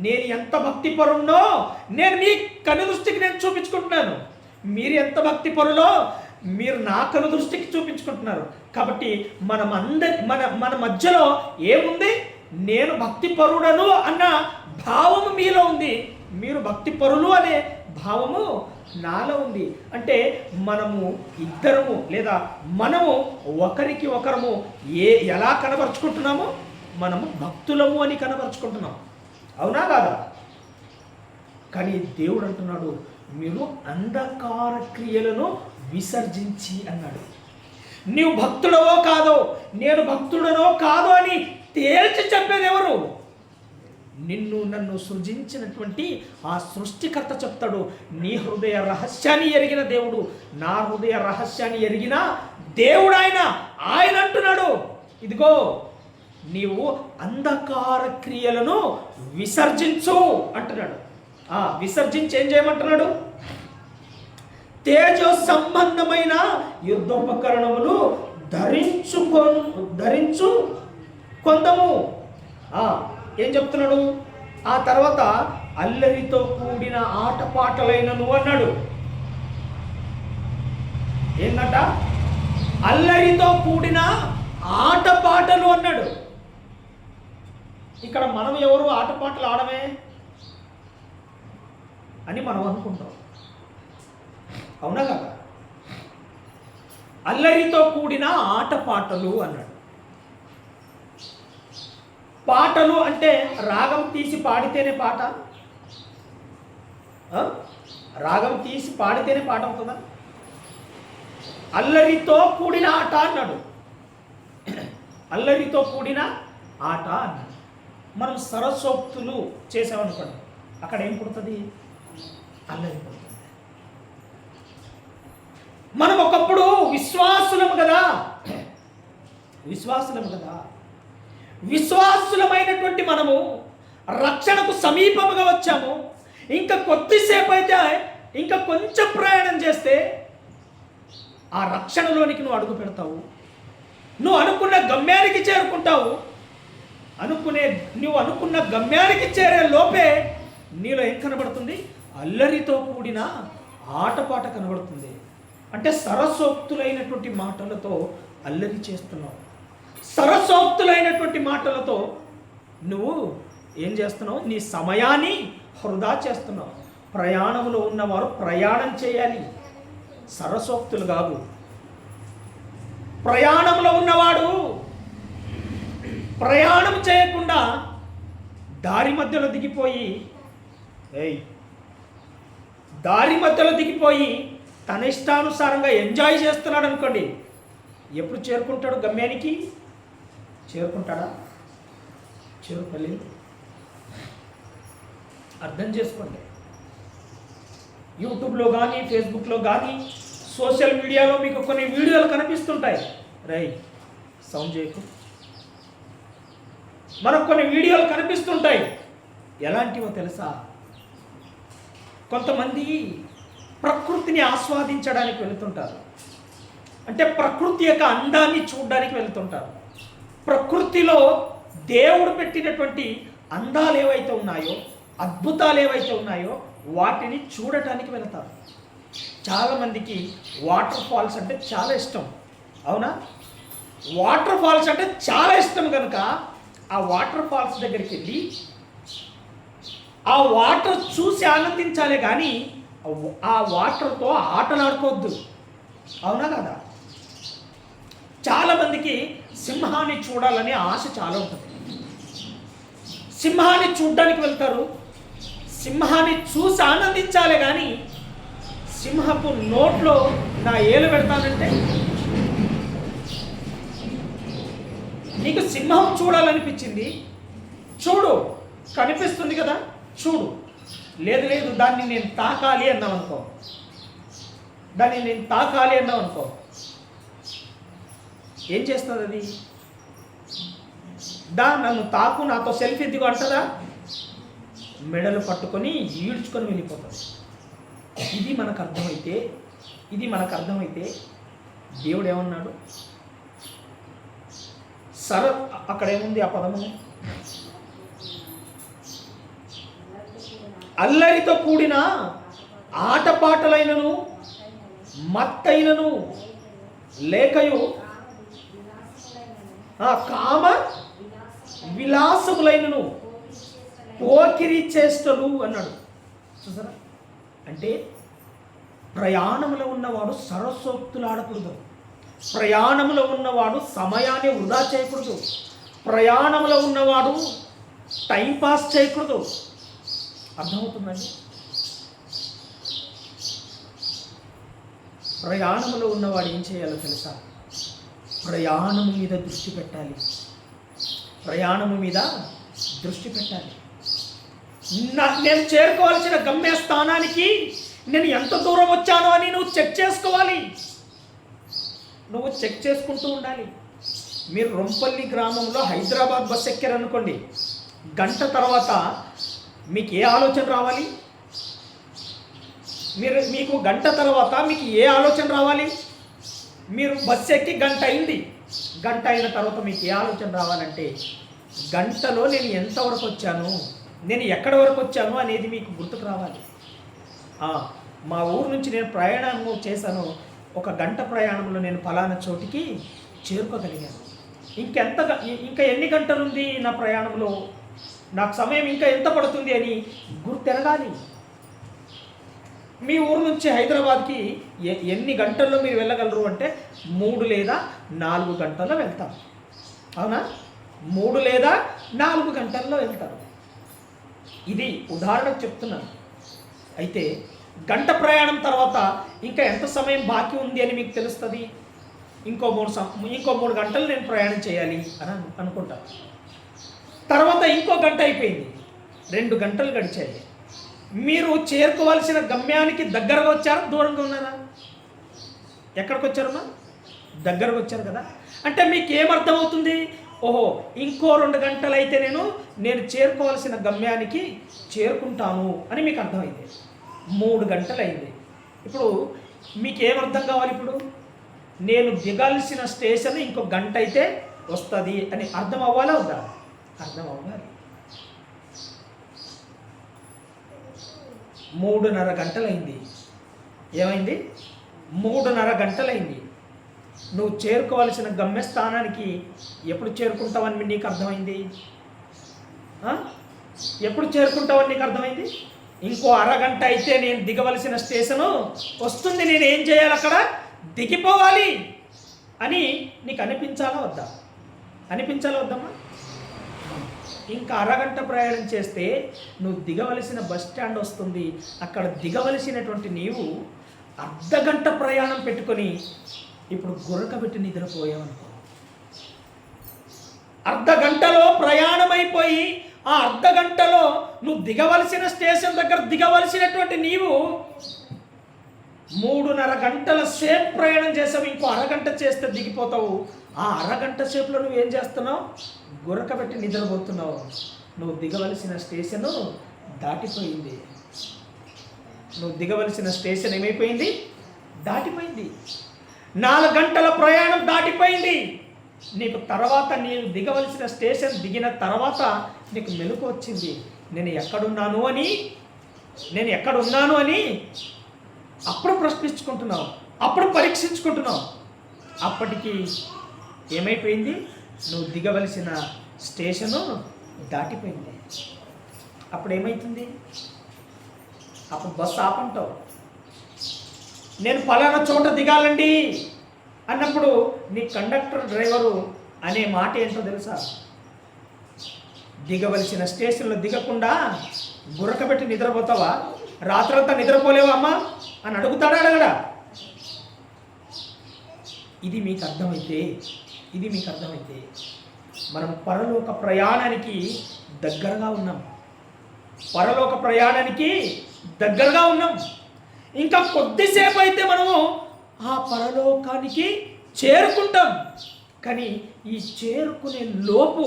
నేను ఎంత భక్తిపరున్నో నేను మీ కనుదృష్టికి నేను చూపించుకుంటున్నాను. మీరు ఎంత భక్తిపరులో మీరు నా కనుదృష్టికి చూపించుకుంటున్నారు. కాబట్టి మన మధ్యలో ఏముంది? నేను భక్తిపరుడను అన్న భావము మీలో ఉంది, మీరు భక్తిపరులు అనే భావము నాలో ఉంది. అంటే మనము ఇద్దరము లేదా మనము ఒకరికి ఒకరము ఎలా కనబరుచుకుంటున్నామో మనము భక్తులము అని కనబరుచుకుంటున్నాం. అవునా కాదా? కానీ దేవుడు అంటున్నాడు, మీరు అంధకార క్రియలను విసర్జించి అన్నాడు. నీవు భక్తుడవో కాదో, నేను భక్తుడనో కాదో అని తేల్చి చెప్పేది ఎవరు? నన్ను సృజించినటువంటి ఆ సృష్టికర్త చెప్తాడు. నీ హృదయ రహస్యాన్ని ఎరిగిన దేవుడు, నా హృదయ రహస్యాన్ని ఎరిగిన దేవుడు ఆయన అంటున్నాడు, ఇదిగో నీవు అంధకార క్రియలను విసర్జించు అంటున్నాడు. విసర్జించి ఏం చేయమంటున్నాడు? తేజో సంబంధమైన యుద్ధోపకరణములు ధరించు కొందము. ఏం చెప్తున్నాడు? ఆ తర్వాత అల్లరితో కూడిన ఆటపాటలైనను అన్నాడు. ఏంటంట? అల్లరితో కూడిన ఆటపాటలు అన్నాడు. ఇక్కడ మనం ఎవరు ఆటపాటలు ఆడమే అని మనం అనుకుంటాం. అవునా కదా? అల్లరితో కూడిన ఆటపాటలు అన్నాడు. పాటలు అంటే రాగం తీసి పాడితేనే పాట? రాగం తీసి పాడితేనే పాట అవుతుందా? అల్లరితో కూడిన ఆట అన్నాడు. అల్లరితో కూడిన ఆట అన్నాడు. మనం సరస్వక్తులు చేసామనుకోండి, అక్కడ ఏం పుడుతుంది? అల్లరి పుడుతుంది. మనం ఒకప్పుడు విశ్వాసులము కదా, విశ్వాసులమైనటువంటి మనము రక్షణకు సమీపముగా వచ్చాము. ఇంకా కొద్దిసేపు అయితే, ఇంకా కొంచెం ప్రయాణం చేస్తే ఆ రక్షణలోనికి నువ్వు అడుగు పెడతావు. నువ్వు అనుకున్న గమ్యానికి చేరుకుంటావు. నువ్వు అనుకున్న గమ్యానికి చేరే లోపే నీలో ఏం కనబడుతుంది? అల్లరితో కూడిన ఆటపాట కనబడుతుంది. అంటే సరసోక్తులైనటువంటి మాటలతో అల్లరి చేస్తున్నావు. సరసోక్తులైనటువంటి మాటలతో నువ్వు ఏం చేస్తున్నావు? నీ సమయాన్ని వృధా చేస్తున్నావు. ప్రయాణంలో ఉన్నవారు ప్రయాణం చేయాలి, సరసోక్తులు కాదు. ప్రయాణంలో ఉన్నవాడు ప్రయాణం చేయకుండా దారి మధ్యలో దిగిపోయి తన ఇష్టానుసారంగా ఎంజాయ్ చేస్తున్నాడు అనుకోండి, ఎప్పుడు చేరుకుంటాడు? గమ్యానికి చేరుకుంటాడా? చేరుకోలేదు. అర్థం చేసుకోండి. యూట్యూబ్లో కానీ ఫేస్బుక్లో కానీ సోషల్ మీడియాలో మీకు కొన్ని వీడియోలు కనిపిస్తుంటాయి. సౌండ్ చేయకు. మనకు కొన్ని వీడియోలు కనిపిస్తుంటాయి. ఎలాంటివో తెలుసా? కొంతమంది ప్రకృతిని ఆస్వాదించడానికి వెళుతుంటారు. అంటే ప్రకృతి యొక్క అందాన్ని చూడడానికి వెళుతుంటారు. ప్రకృతిలో దేవుడు పెట్టినటువంటి అందాలు ఏవైతే ఉన్నాయో, అద్భుతాలు ఏవైతే ఉన్నాయో వాటిని చూడటానికి వెళతారు. చాలామందికి వాటర్ ఫాల్స్ అంటే చాలా ఇష్టం, అవునా? వాటర్ ఫాల్స్ అంటే చాలా ఇష్టం కనుక ఆ వాటర్ ఫాల్స్ దగ్గరికి వెళ్ళి ఆ వాటర్ చూసి ఆనందించాలే కానీ ఆ వాటర్తో ఆటలాడుకోవద్దు, అవునా కదా? చాలామందికి సింహాన్ని చూడాలనే ఆశ చాలా ఉంటుంది. సింహాన్ని చూడడానికి వెళ్తారు. సింహాన్ని చూసి ఆనందించాలే కానీ సింహపు నోట్లో నా ఏలు పెడతానంటే, నీకు సింహం చూడాలనిపించింది, చూడు, కనిపిస్తుంది కదా, చూడు. లేదు లేదు దాన్ని నేను తాకాలి అన్నాం అనుకో, ఏం చేస్తుంది అది? నన్ను తాకు, నాతో సెల్ఫీ దిగు అంటదా? మెడలు పట్టుకొని ఈడ్చుకొని వెళ్ళిపోతుంది. ఇది మనకు అర్థమైతే దేవుడు ఏమన్నాడు? అక్కడ ఏముంది ఆ పదము? అల్లరితో కూడిన ఆటపాటలైనను మత్తైనను లేకయు కామ విలాసములైనను పోకిరి చేష్టలు అన్నాడు. చూసారా? అంటే ప్రయాణంలో ఉన్నవాడు సరస్వక్తులు ఆడకూడదు, ప్రయాణంలో ఉన్నవాడు సమయాన్ని వృధా చేయకూడదు, ప్రయాణంలో ఉన్నవాడు టైంపాస్ చేయకూడదు. అర్థమవుతుందండి? ప్రయాణంలో ఉన్నవాడు ఏం చేయాలో తెలుసా? ప్రయాణము మీద దృష్టి పెట్టాలి. నేను చేరుకోవాల్సిన గమ్యస్థానానికి నేను ఎంత దూరం వచ్చానో అని నువ్వు చెక్ చేసుకోవాలి. నువ్వు చెక్ చేసుకుంటూ ఉండాలి. మీరు రొంపల్లి గ్రామంలో హైదరాబాద్ బస్ ఎక్కారనుకోండి, గంట తర్వాత మీకు ఏ ఆలోచన రావాలి? మీకు గంట తర్వాత మీకు ఏ ఆలోచన రావాలి? మీరు బస్సు ఎక్కి గంట అయింది, గంట అయిన తర్వాత మీకు ఏ ఆలోచన రావాలంటే, గంటలో నేను ఎంతవరకు వచ్చాను, నేను ఎక్కడి వరకు వచ్చాను అనేది మీకు గుర్తుకు రావాలి. మా ఊరు నుంచి నేను ప్రయాణం చేశాను, ఒక గంట ప్రయాణంలో నేను ఫలానా చోటికి చేరుకోగలిగాను. ఇంకా ఎన్ని గంటలు ఉంది నా ప్రయాణంలో, నాకు సమయం ఇంకా ఎంత పడుతుంది అని గుర్తెరగాలి. మీ ఊరు నుంచి హైదరాబాద్కి ఎన్ని గంటల్లో మీరు వెళ్ళగలరు అంటే 3 లేదా 4 గంటల్లో వెళ్తారు, అవునా? 3 లేదా 4 గంటల్లో వెళ్తారు. ఇది ఉదాహరణకు చెప్తున్నాను. అయితే గంట ప్రయాణం తర్వాత ఇంకా ఎంత సమయం బాకీ ఉంది అని మీకు తెలుస్తుంది. ఇంకో 3 గంటలు నేను ప్రయాణం చేయాలి అని అనుకుంటాను. తర్వాత ఇంకో గంట అయిపోయింది, 2 గంటలు గడిచాయి. మీరు చేరుకోవాల్సిన గమ్యానికి దగ్గరగా వచ్చారా, దూరంగా ఉన్నారా? ఎక్కడికి వచ్చారమ్మా? దగ్గరకు వచ్చారు కదా. అంటే మీకు ఏమర్థమవుతుంది? ఓహో, ఇంకో 2 గంటలు అయితే నేను చేరుకోవాల్సిన గమ్యానికి చేరుకుంటాను అని మీకు అర్థమైంది. 3 గంటలు అయింది. ఇప్పుడు మీకు ఏమర్థం కావాలి? ఇప్పుడు నేను దిగాల్సిన స్టేషన్ ఇంకో గంట అయితే వస్తుంది అని అర్థం అవ్వాలా వద్దా? అర్థం అవ్వాలి. 3:30 గంటలైంది. ఏమైంది? 3:30 గంటలైంది. నువ్వు చేరుకోవాల్సిన గమ్యస్థానానికి ఎప్పుడు చేరుకుంటావని నీకు అర్థమైంది? ఎప్పుడు చేరుకుంటావని నీకు అర్థమైంది? ఇంకో అరగంట అయితే నేను దిగవలసిన స్టేషను వస్తుంది, నేను ఏం చేయాలి? అక్కడ దిగిపోవాలి అని నీకు అనిపించాలా వద్దా? వద్దమ్మా? ఇంకా అరగంట ప్రయాణం చేస్తే నువ్వు దిగవలసిన బస్ స్టాండ్ వస్తుంది. అక్కడ దిగవలసినటువంటి నీవు అర్ధగంట ప్రయాణం పెట్టుకొని ఇప్పుడు గురకబెట్టి నిద్రపోయావనుకో. అర్ధగంటలో ప్రయాణం అయిపోయి ఆ అర్ధగంటలో నువ్వు దిగవలసిన స్టేషన్ దగ్గర దిగవలసినటువంటి నీవు 3:30 గంటల సేపు ప్రయాణం చేసావు. ఇంకో అరగంట చేస్తే దిగిపోతావు. ఆ అరగంట సేపులో నువ్వేం చేస్తున్నావు? గురకబెట్టి నిద్రపోతున్నావు. నువ్వు దిగవలసిన స్టేషను దాటిపోయింది. నువ్వు దిగవలసిన స్టేషన్ ఏమైపోయింది? దాటిపోయింది. 4 గంటల ప్రయాణం దాటిపోయింది. నీకు తర్వాత నీవు దిగవలసిన స్టేషన్ దిగిన తర్వాత నీకు మెలకు వచ్చింది. నేను ఎక్కడున్నాను అని అప్పుడు ప్రశ్నించుకుంటున్నావు, అప్పుడు పరీక్షించుకుంటున్నావు. అప్పటికి ఏమైపోయింది? నువ్వు దిగవలసిన స్టేషను దాటిపోయింది. అప్పుడు ఏమవుతుంది? అప్పుడు బస్సు ఆపంటావు. నేను పలానా చోట దిగాలండి అన్నప్పుడు నీ కండక్టర్ డ్రైవరు అనే మాట ఏంటో తెలుసా? దిగవలసిన స్టేషన్లో దిగకుండా గురకబెట్టి నిద్రపోతావా? రాత్రంతా నిద్రపోలేవా అమ్మా అని అడగడా? ఇది మీకు అర్థమైతే మనం పరలోక ప్రయాణానికి దగ్గరగా ఉన్నాం. ఇంకా కొద్దిసేపు అయితే మనము ఆ పరలోకానికి చేరుకుంటాం. కానీ ఈ చేరుకునే లోపు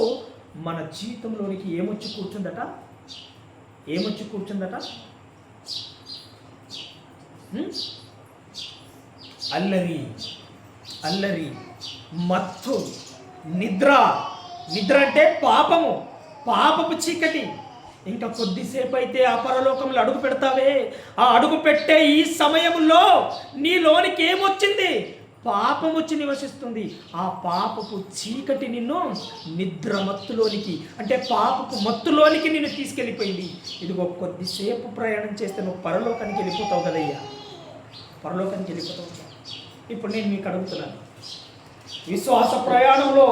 మన జీవితంలోనికి ఏమొచ్చి కూర్చుందట? అల్లరి, మత్తు, నిద్ర అంటే పాపపు చీకటి. ఇంకా కొద్దిసేపు అయితే ఆ పరలోకంలో అడుగు పెడతావే, ఆ అడుగు పెట్టే ఈ సమయంలో నీలోనికి ఏమొచ్చింది? పాపం వచ్చి నివసిస్తుంది. ఆ పాపపు చీకటి నిన్ను నిద్ర మత్తులోనికి, అంటే పాపపు మత్తులోనికి నిన్ను తీసుకెళ్ళిపోయింది. ఇదిగో కొద్దిసేపు ప్రయాణం చేస్తే నువ్వు పరలోకానికి వెళ్ళిపోతావు కదయ్యా, పరలోకానికి వెళ్ళిపోతావు. ఇప్పుడు నేను మీకు అడుగుతున్నాను, విశ్వాస ప్రయాణంలో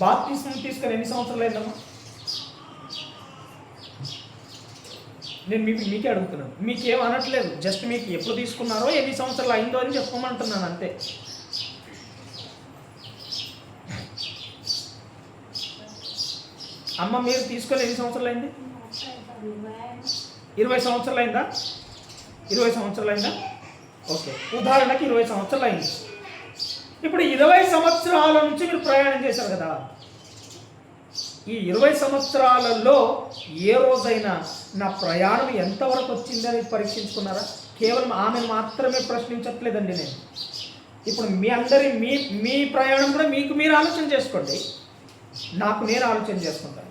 బాప్తిస్మం తీసుకొని ఎన్ని సంవత్సరాలు అయిందమ్మా? నేను మీకే అడుగుతున్నాను, మీకేం అనట్లేదు, జస్ట్ మీకు ఎప్పుడు తీసుకున్నారో ఎన్ని సంవత్సరాలు అయిందో అని చెప్పమంటున్నాను అంతే. అమ్మ మీరు తీసుకొని ఎన్ని సంవత్సరాలు అయింది? 20 సంవత్సరాలు అయిందా? 20 సంవత్సరాలు అయిందా? ఓకే, ఉదాహరణకి 20 సంవత్సరాలు అయింది. ఇప్పుడు 20 సంవత్సరాల నుంచి మీరు ప్రయాణం చేశారు కదా, ఈ 20 సంవత్సరాలలో ఏ రోజైనా నా ప్రయాణం ఎంతవరకు వచ్చిందని పరీక్షించుకున్నారా? కేవలం ఆమెను మాత్రమే ప్రశ్నించట్లేదండి నేను. ఇప్పుడు మీ ప్రయాణం కూడా మీరు ఆలోచన చేసుకోండి, నాకు నేను ఆలోచన చేసుకుంటాను.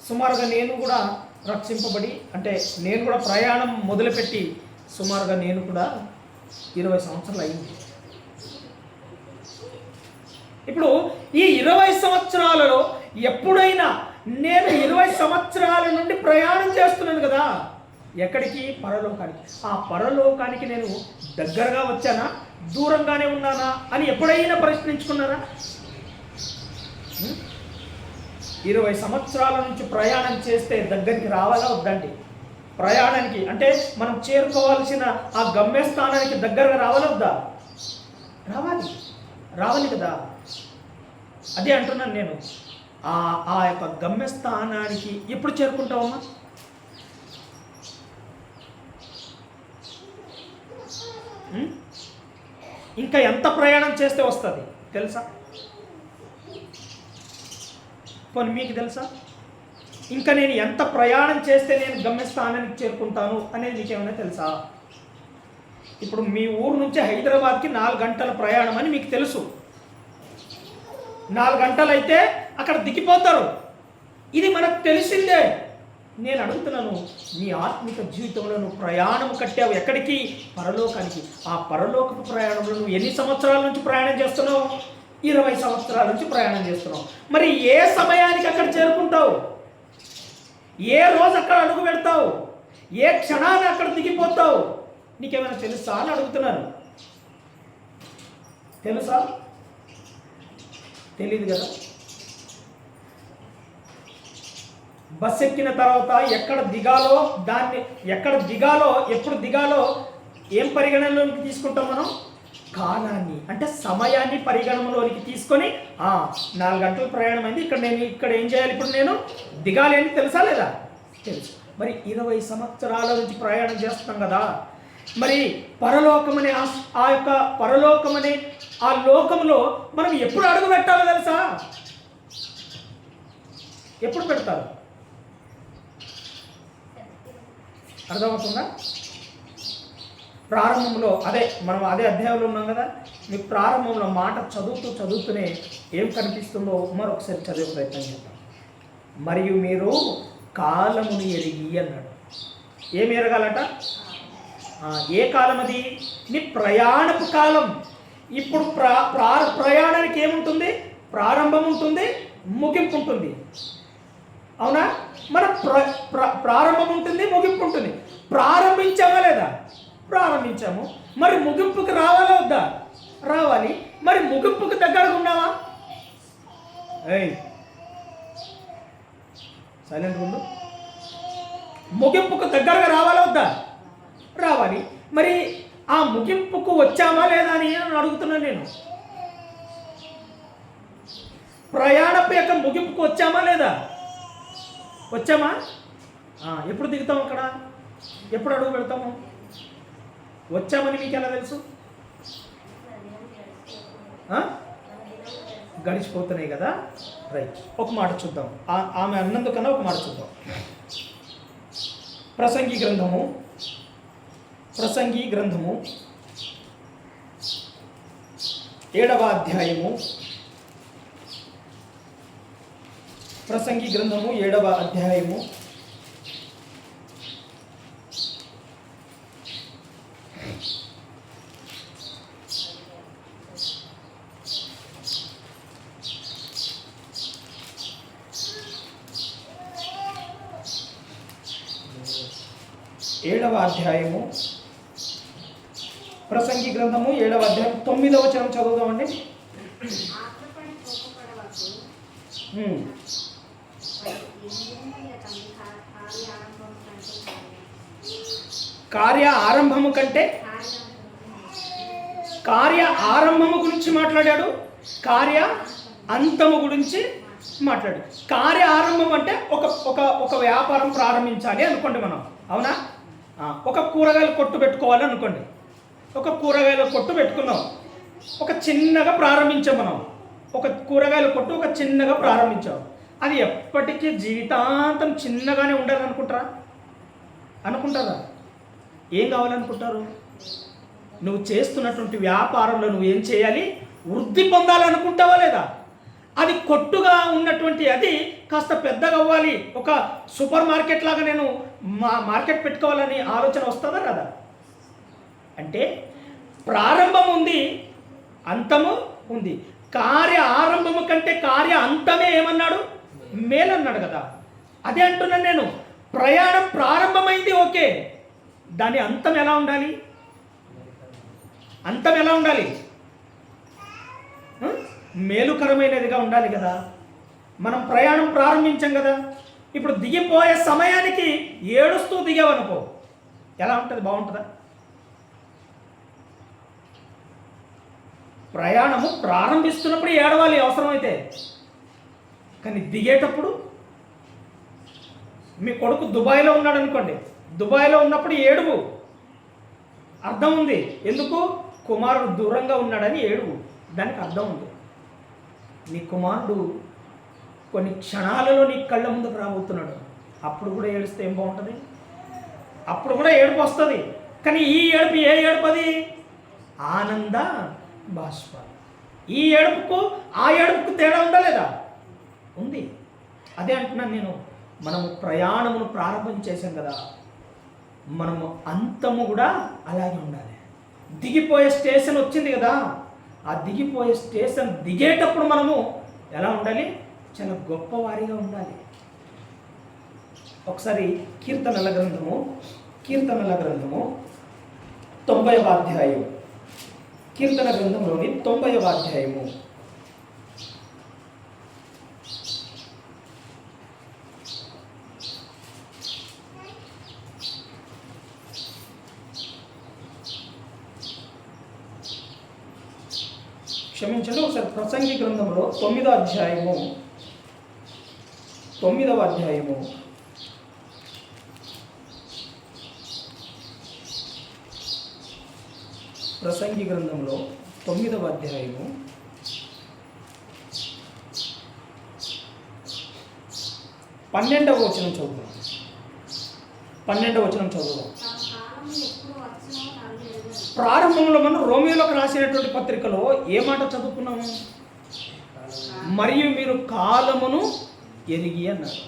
సుమారుగా నేను కూడా రక్షింపబడి, అంటే నేను కూడా ప్రయాణం మొదలుపెట్టి సుమారుగా నేను కూడా 20 సంవత్సరాలు అయింది. ఇప్పుడు ఈ 20 సంవత్సరాలలో ఎప్పుడైనా నేను 20 సంవత్సరాల నుండి ప్రయాణం చేస్తున్నాను కదా, ఎక్కడికి? పరలోకానికి. ఆ పరలోకానికి నేను దగ్గరగా వచ్చానా, దూరంగానే ఉన్నానా అని ఎప్పుడైనా ప్రశ్నించుకున్నారా? 20 సంవత్సరాల నుంచి ప్రయాణం చేస్తే దగ్గరికి రావాలా వద్దండి? ప్రయాణానికి అంటే మనం చేరుకోవాల్సిన ఆ గమ్యస్థానానికి దగ్గరగా రావాలా వద్దా? రావాలి కదా. అదే అంటున్నాను నేను, ఆ యొక్క గమ్యస్థానానికి ఎప్పుడు చేరుకుంటావమ్మా? ఇంకా ఎంత ప్రయాణం చేస్తే వస్తుంది తెలుసా? పోనీ మీకు తెలుసా? ఇంకా నేను ఎంత ప్రయాణం చేస్తే నేను గమ్యస్థానానికి చేరుకుంటాను అనేది మీకేమైనా తెలుసా? ఇప్పుడు మీ ఊరు నుంచి హైదరాబాద్కి 4 గంటల ప్రయాణం అని మీకు తెలుసు. 4 గంటలు అయితే అక్కడ దిగిపోతారు, ఇది మనకు తెలిసిందే. నేను అడుగుతున్నాను, నీ ఆత్మిక జీవితంలో నువ్వు ప్రయాణం కట్టావు ఎక్కడికి? పరలోకానికి. ఆ పరలోకపు ప్రయాణంలో నువ్వు ఎన్ని సంవత్సరాల నుంచి ప్రయాణం చేస్తున్నావు? 20 సంవత్సరాల నుంచి ప్రయాణం చేస్తున్నావు. మరి ఏ సమయానికి అక్కడ చేరుకుంటావు? ఏ రోజు అక్కడ అడుగు పెడతావు? ఏ క్షణాన్ని అక్కడ దిగిపోతావు? నీకేమైనా తెలుసా అని అడుగుతున్నాను. తెలుసా? తెలీదు కదా. బస్ ఎక్కిన తర్వాత ఎక్కడ దిగాలో ఎప్పుడు దిగాలో ఏం పరిగణనలోకి తీసుకుంటాం మనం? కాలాన్ని, అంటే సమయాన్ని పరిగణనలోనికి తీసుకొని 4 గంటల ప్రయాణం అయింది, ఇక్కడ ఏం చేయాలి? ఇప్పుడు నేను దిగాలి అని తెలుసా లేదా? తెలుసు. మరి 20 సంవత్సరాల నుంచి ప్రయాణం చేస్తున్నాం కదా, మరి పరలోకమనే ఆ యొక్క పరలోకమనే ఆ లోకంలో మనం ఎప్పుడు అడుగు పెట్టాలో తెలుసా? ఎప్పుడు పెడతారు? అర్థమవుతుందా? ప్రారంభంలో మనం అదే అధ్యాయంలో ఉన్నాం కదా. మీకు ప్రారంభంలో మాట చదువుతూనే ఏం కనిపిస్తుందో మరొకసారి చదివే ప్రయత్నం చేద్దాం. మరియు మీరు కాలముని ఎరిగి అన్నాడు. ఏమి ఎరగాలట? ఏ కాలం అది? నీ ప్రయాణపు కాలం. ఇప్పుడు ప్రయాణానికి ఏముంటుంది? ప్రారంభం ఉంటుంది, ముగింపు ఉంటుంది. అవునా? మన ప్రారంభం ఉంటుంది, ముగింపు ఉంటుంది. ప్రారంభించామా లేదా? ప్రారంభించాము. మరి ముగింపుకి రావాలా వద్దా? రావాలి. మరి ముగింపుకి దగ్గరగా ఉన్నావా? సైలెంట్ ఉండు. ముగింపుకు దగ్గరగా రావాలా వద్దా? రావాలి. మరి ఆ ముగింపుకు వచ్చామా లేదా అని అడుగుతున్నాను నేను. ప్రయాణపు యొక్క ముగింపుకు వచ్చామా లేదా? వచ్చామా? ఎప్పుడు దిగుతాం అక్కడ? ఎప్పుడు అడుగు పెడతాము? వచ్చామని మీకు ఎలా తెలుసు? గడిచిపోతున్నాయి కదా. రైట్, ఒక మాట చూద్దాం. ఆమె అన్నందుకన్నా ఒక మాట చూద్దాం. ప్రసంగి గ్రంథము 7వ అధ్యాయము. ప్రసంగి గ్రంథము 7వ అధ్యాయము. ప్రసంగి గ్రంథము 7వ అధ్యాయం 9వ వచనం చదువుదామండి. కార్య ఆరంభము కంటే కార్య ఆరంభము గురించి మాట్లాడాడు. కార్య అంతము గురించి మాట్లాడాడు. కార్య ఆరంభం అంటే ఒక వ్యాపారం ప్రారంభించాలి అనుకోండి మనం. అవునా? ఒక కూరగాయల కొట్టు పెట్టుకోవాలి అనుకోండి. ఒక కూరగాయల కొట్టు పెట్టుకున్నాం. ఒక చిన్నగా ప్రారంభించాం మనం. ఒక కూరగాయల కొట్టు ఒక చిన్నగా ప్రారంభించాం. అది ఎప్పటికీ జీవితాంతం చిన్నగానే ఉండాలనుకుంటారా? అనుకుంటారా? ఏం కావాలనుకుంటారు? నువ్వు చేస్తున్నటువంటి వ్యాపారంలో నువ్వు ఏం చేయాలి? వృద్ధి పొందాలనుకుంటావా లేదా? అది కొట్టుగా ఉన్నటువంటి అది కాస్త పెద్దగా అవ్వాలి, ఒక సూపర్ మార్కెట్ లాగా నేను మార్కెట్ పెట్టుకోవాలని ఆలోచన వస్తుందా కదా? అంటే ప్రారంభం ఉంది, అంతము ఉంది. కార్య ఆరంభము కంటే కార్య అంతమే ఏమన్నాడు? మేలన్నాడు కదా. అదే అంటున్నాను నేను. ప్రయాణం ప్రారంభమైంది, ఓకే. దాని అంతం ఎలా ఉండాలి? అంతం ఎలా ఉండాలి? మేలుకరమైనదిగా ఉండాలి కదా. మనం ప్రయాణం ప్రారంభించాం కదా. ఇప్పుడు దిగిపోయే సమయానికి ఏడుస్తూ దిగావనుకో, ఎలా ఉంటుంది? బాగుంటుందా? ప్రయాణము ప్రారంభిస్తున్నప్పుడు ఏడవాలి అవసరమైతే, కానీ దిగేటప్పుడు మీ కొడుకు దుబాయ్లో ఉన్నాడు అనుకోండి. దుబాయ్లో ఉన్నప్పుడు ఏడుపు అర్థం ఉంది. ఎందుకు? కుమారుడు దూరంగా ఉన్నాడని ఏడుపు. దానికి అర్థం ఉంది. నీ కుమారుడు కొన్ని క్షణాలలో నీ కళ్ళ ముందుకు రాబోతున్నాడు. అప్పుడు కూడా ఏడుస్తే ఏం బాగుంటుంది? అప్పుడు కూడా ఏడుపు వస్తుంది. కానీ ఈ ఏడుపు ఏ ఏడుపది? ఆనంద బాష్పాలు. ఈ ఏడుపుకు ఆ ఏడుపుకు తేడా ఉందా లేదా? ఉంది. అదే అంటున్నాను నేను. మనము ప్రయాణమును ప్రారంభం చేశాం కదా, మనము అంతము కూడా అలాగే ఉండాలి. దిగిపోయే స్టేషన్ వచ్చింది కదా, ఆ దిగిపోయే స్టేషన్ దిగేటప్పుడు మనము ఎలా ఉండాలి? చాలా గొప్పవారిగా ఉండాలి. ఒకసారి కీర్తనల గ్రంథము 90వ అధ్యాయం. కీర్తన గ్రంథంలోని 90వ అధ్యాయము. క్షమించండి, ఒకసారి ప్రసంగి గ్రంథంలో 9వ అధ్యాయము. ప్రసంగి గ్రంథంలో 9వ అధ్యాయము 12వ వచనం చదువుతాం. 12వ వచనం చదువుదాం. ప్రారంభంలో మనం రోమియోలకు రాసినటువంటి పత్రికలో ఏ మాట చదువుకున్నాము? మరియు మీరు కాలమును ఎరిగి అన్నారు.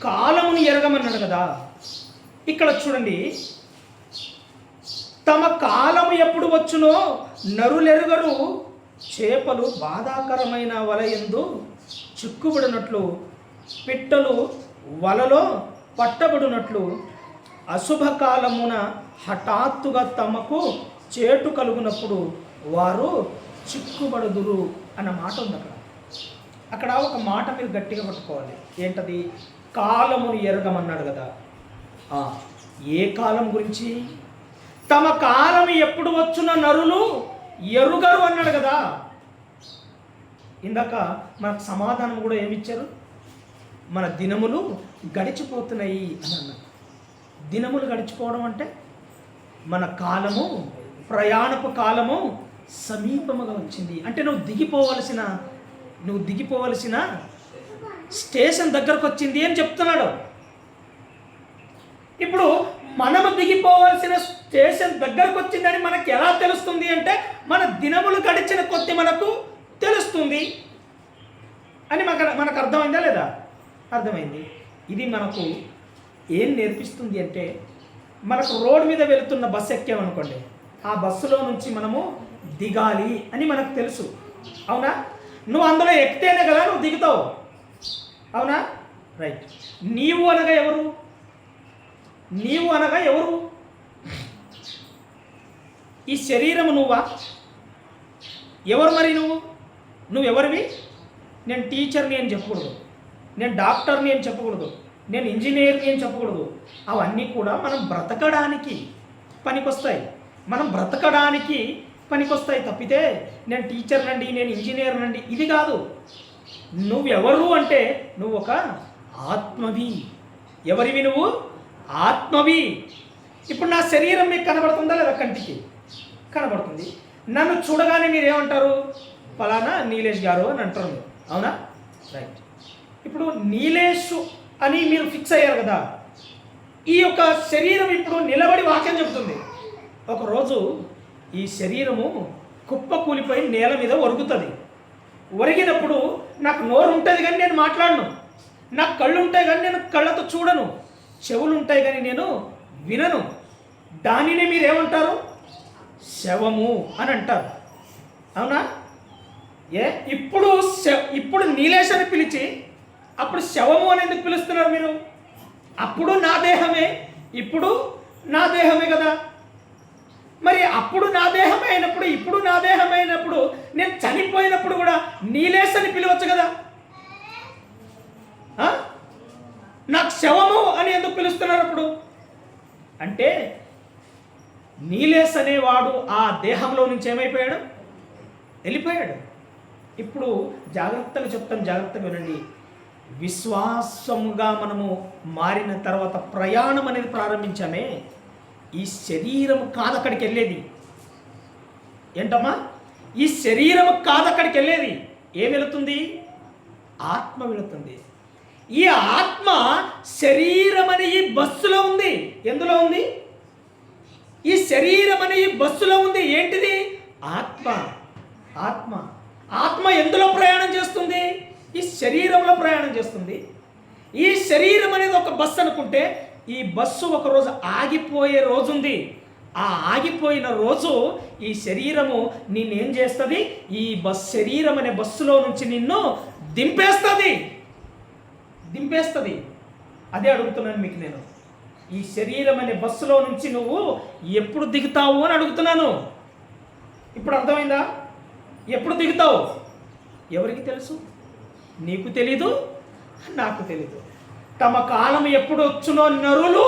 కాలమును ఎరగమన్నాడు కదా. ఇక్కడ చూడండి, తమ కాలము ఎప్పుడు వచ్చునో నరులెరుగరు, చేపలు బాధాకరమైన వలయందు చిక్కుబడినట్లు, పిట్టలు వలలో పట్టబడినట్లు, అశుభకాలమున హఠాత్తుగా తమకు చేటు కలుగునప్పుడు వారు చిక్కుబడుదురు అన్న మాట ఉంది అక్కడ. అక్కడ ఒక మాట మీరు గట్టిగా పట్టుకోవాలి. ఏంటది? కాలమును ఎరగమన్నాడు కదా. ఏ కాలం గురించి? తమ కాలం ఎప్పుడు వచ్చున నరులు ఎరుగరు అన్నాడు కదా. ఇందాక మనకు సమాధానం కూడా ఏమిచ్చారు? మన దినములు గడిచిపోతున్నాయి అని అన్నారు. దినములు గడిచిపోవడం అంటే మన కాలము, ప్రయాణపు కాలము సమీపముగా వచ్చింది. అంటే నువ్వు దిగిపోవలసిన స్టేషన్ దగ్గరకు వచ్చింది అని చెప్తున్నాడు. ఇప్పుడు మనము దిగిపోవలసిన స్టేషన్ దగ్గరకు వచ్చిందని మనకు ఎలా తెలుస్తుంది అంటే, మన దినములు గడిచిన కొద్ది మనకు తెలుస్తుంది అని మనకు అర్థమైందా లేదా? అర్థమైంది. ఇది మనకు ఏం నేర్పిస్తుంది అంటే, మనకు రోడ్ మీద వెళుతున్న బస్సు ఎక్కామనుకోండి, ఆ బస్సులో నుంచి మనము దిగాలి అని మనకు తెలుసు. అవునా? నువ్వు అందులో ఎక్కితేనే కదా నువ్వు దిగుతావు. అవునా? రైట్. నీవు అనగా ఎవరు? ఈ శరీరము నువ్వా? ఎవరు మరి నువ్వెవరివి? నేను టీచర్ని అని చెప్పకూడదు, నేను డాక్టర్ని అని చెప్పకూడదు, నేను ఇంజనీర్ని అని చెప్పకూడదు. అవన్నీ కూడా మనం బ్రతకడానికి పనికొస్తాయి తప్పితే నేను టీచర్నండి, నేను ఇంజనీర్నండి ఇది కాదు. నువ్వెవరు అంటే నువ్వు ఒక ఆత్మవి. ఎవరివి నువ్వు? ఆత్మవి. ఇప్పుడు నా శరీరం మీకు కనబడుతుందా లేదా? కంటికి కనబడుతుంది. నన్ను చూడగానే మీరు ఏమంటారు? ఫలానా నీలేష్ గారు అని అంటారు. అవునా? రైట్. ఇప్పుడు నీలేష్ అని మీరు ఫిక్స్ అయ్యారు కదా. ఈ యొక్క శరీరం ఇప్పుడు నిలబడి వాక్యం చెబుతుంది. ఒకరోజు ఈ శరీరము కుప్ప కూలిపోయి నేల మీద ఒరుగుతుంది. ఒరిగినప్పుడు నాకు నోరు ఉంటుంది కానీ నేను మాట్లాడను, నాకు కళ్ళు ఉంటాయి కానీ నేను కళ్ళతో చూడను, చెవులు ఉంటాయి కానీ నేను వినను. దానిని మీరేమంటారు? శవము అని అంటారు. అవునా? ఇప్పుడు నీలేష్ అని పిలిచి అప్పుడు శవము అని ఎందుకు పిలుస్తున్నారు మీరు? అప్పుడు నా దేహమే, ఇప్పుడు నా దేహమే కదా. మరి అప్పుడు నా దేహమే అయినప్పుడు, ఇప్పుడు నా దేహమే అయినప్పుడు, నేను చనిపోయినప్పుడు కూడా నీలేష్ అని పిలవచ్చు కదా. నాకు శవము అని ఎందుకు పిలుస్తున్నారు అప్పుడు? అంటే నీలేష్ అనేవాడు ఆ దేహంలో నుంచి ఏమైపోయాడు? వెళ్ళిపోయాడు. ఇప్పుడు జాగ్రత్తగా చెప్తాను, జాగ్రత్తగా వినండి. విశ్వాసముగా మనము మారిన తర్వాత ప్రయాణం అనేది ప్రారంభించామే. ఈ శరీరం కాదు అక్కడికి వెళ్ళేది. ఏంటమ్మా? ఈ శరీరం కాదు అక్కడికి వెళ్ళేది. ఏం వెళుతుంది? ఆత్మ వెళుతుంది. ఈ ఆత్మ శరీరం అనే ఈ బస్సులో ఉంది. ఎందులో ఉంది? ఈ శరీరం అనే ఈ బస్సులో ఉంది. ఏంటిది? ఆత్మ ఎందులో ప్రయాణం చేస్తుంది? ఈ శరీరంలో ప్రయాణం చేస్తుంది. ఈ శరీరం అనేది ఒక బస్సు అనుకుంటే, ఈ బస్సు ఒకరోజు ఆగిపోయే రోజు ఉంది. ఆ ఆగిపోయిన రోజు ఈ శరీరము నిన్నేం చేస్తుంది? ఈ శరీరం అనే బస్సులో నుంచి నిన్ను దింపేస్తుంది. అదే అడుగుతున్నాను మీకు నేను. ఈ శరీరం అనే బస్సులో నుంచి నువ్వు ఎప్పుడు దిగుతావు అని అడుగుతున్నాను. ఇప్పుడు అర్థమైందా? ఎప్పుడు దిగుతావు? ఎవరికి తెలుసు? నీకు తెలీదు, నాకు తెలీదు. తమ కాలం ఎప్పుడు వచ్చునో నరులు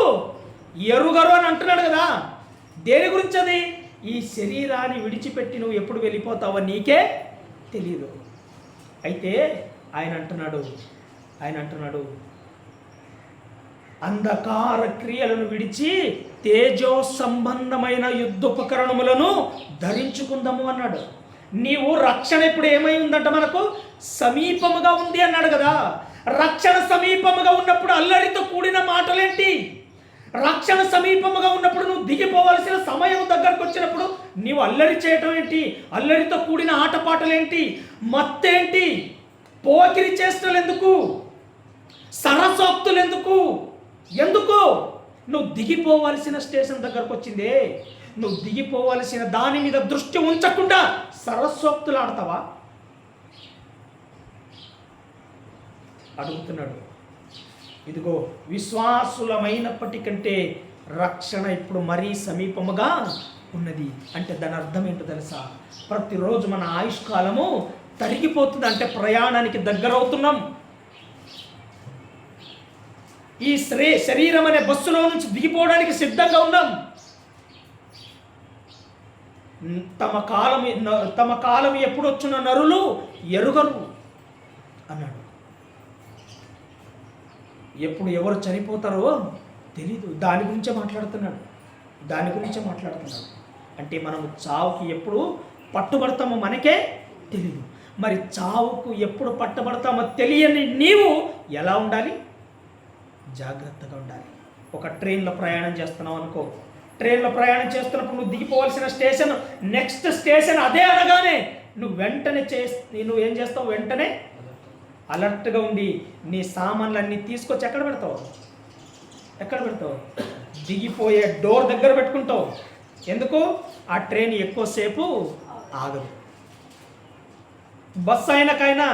ఎరుగరు అని అంటున్నాడు కదా. దేని గురించి అది? ఈ శరీరాన్ని విడిచిపెట్టి నువ్వు ఎప్పుడు వెళ్ళిపోతావో నీకే తెలీదు. అయితే ఆయన అంటున్నాడు అంధకార క్రియలను విడిచి తేజో సంబంధమైన యుద్ధోపకరణములను ధరించుకుందాము అన్నాడు. నీవు రక్షణ ఇప్పుడు ఏమై ఉందంట? మనకు సమీపముగా ఉంది అన్నాడు కదా. రక్షణ సమీపముగా ఉన్నప్పుడు అల్లరితో కూడిన మాటలేంటి? రక్షణ సమీపముగా ఉన్నప్పుడు నువ్వు దిగిపోవలసిన సమయం దగ్గరకు వచ్చినప్పుడు నీవు అల్లరి చేయటం ఏంటి? అల్లరితో కూడిన ఆటపాటలేంటి? మత్తేంటి? పోకిరి చేష్టలు ఎందుకు? సరసోక్తులు ఎందుకు? ఎందుకు? నువ్వు దిగిపోవలసిన స్టేషన్ దగ్గరకు వచ్చిందే, నువ్వు దిగిపోవలసిన దాని మీద దృష్టి ఉంచకుండా సరస్సోక్తులు ఆడతావా? అడుగుతున్నాడు. ఇదిగో విశ్వాసులమైనప్పటికంటే రక్షణ ఇప్పుడు మరీ సమీపముగా ఉన్నది అంటే దాని అర్థం ఏంటో తెలుసా? ప్రతిరోజు మన ఆయుష్కాలము తరిగిపోతుంది, అంటే ప్రయాణానికి దగ్గర అవుతున్నాం. ఈ శరీరం అనే బస్సులో నుంచి దిగిపోవడానికి సిద్ధంగా ఉన్నాం. తమ కాలం ఎప్పుడు వచ్చిన నరులు ఎరుగరు అన్నాడు. ఎప్పుడు ఎవరు చనిపోతారో తెలీదు, దాని గురించే మాట్లాడుతున్నాడు. అంటే మనము చావుకి ఎప్పుడు పట్టుబడతామో మనకే తెలీదు. మరి చావుకు ఎప్పుడు పట్టుబడతామో తెలియని నీవు ఎలా ఉండాలి? జాగ్రత్తగా ఉండాలి. ఒక ట్రైన్లో ప్రయాణం చేస్తున్నావు అనుకో, ట్రైన్లో ప్రయాణం చేస్తున్నప్పుడు నువ్వు దిగిపోవాల్సిన స్టేషన్ నెక్స్ట్ స్టేషన్ అదే అనగానే నువ్వు నువ్వేం చేస్తావు? వెంటనే అలర్ట్గా ఉండి నీ సామాన్లన్నీ తీసుకొచ్చి ఎక్కడ పెడతావు? దిగిపోయే డోర్ దగ్గర పెట్టుకుంటావు. ఎందుకు? ఆ ట్రైన్ ఎక్కువసేపు ఆగదు. బస్సు అయినకైనా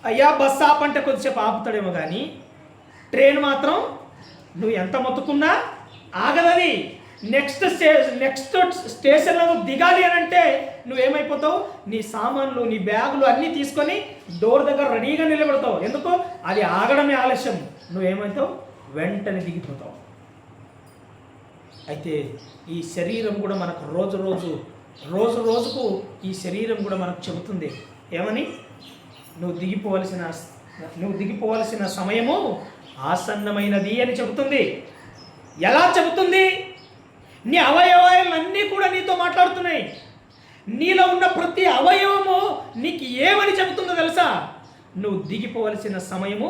అయ్యా బస్సు ఆపంటే కొద్దిసేపు ఆపుతాడేమో కానీ ట్రైన్ మాత్రం నువ్వు ఎంత మొత్తుకున్నా ఆగదది. నెక్స్ట్ స్టేషన్లో నువ్వు దిగాలి అని అంటే నువ్వేమైపోతావు? నీ సామాన్లు, నీ బ్యాగులు అన్నీ తీసుకొని డోర్ దగ్గర రెడీగా నిలబడతావు. ఎందుకు? అది ఆగడమే ఆలస్యం. నువ్వేమవుతావు? వెంటనే దిగిపోతావు. అయితే ఈ శరీరం కూడా మనకు రోజు రోజుకు ఈ శరీరం కూడా మనకు చెబుతుంది ఏమని? నువ్వు దిగిపోవలసిన సమయము ఆసన్నమైనది అని చెబుతుంది. ఎలా చెబుతుంది? నీ అవయవాలన్నీ కూడా నీతో మాట్లాడుతున్నాయి. నీలో ఉన్న ప్రతి అవయవము నీకు ఏమని చెబుతుందో తెలుసా? నువ్వు దిగిపోవలసిన సమయము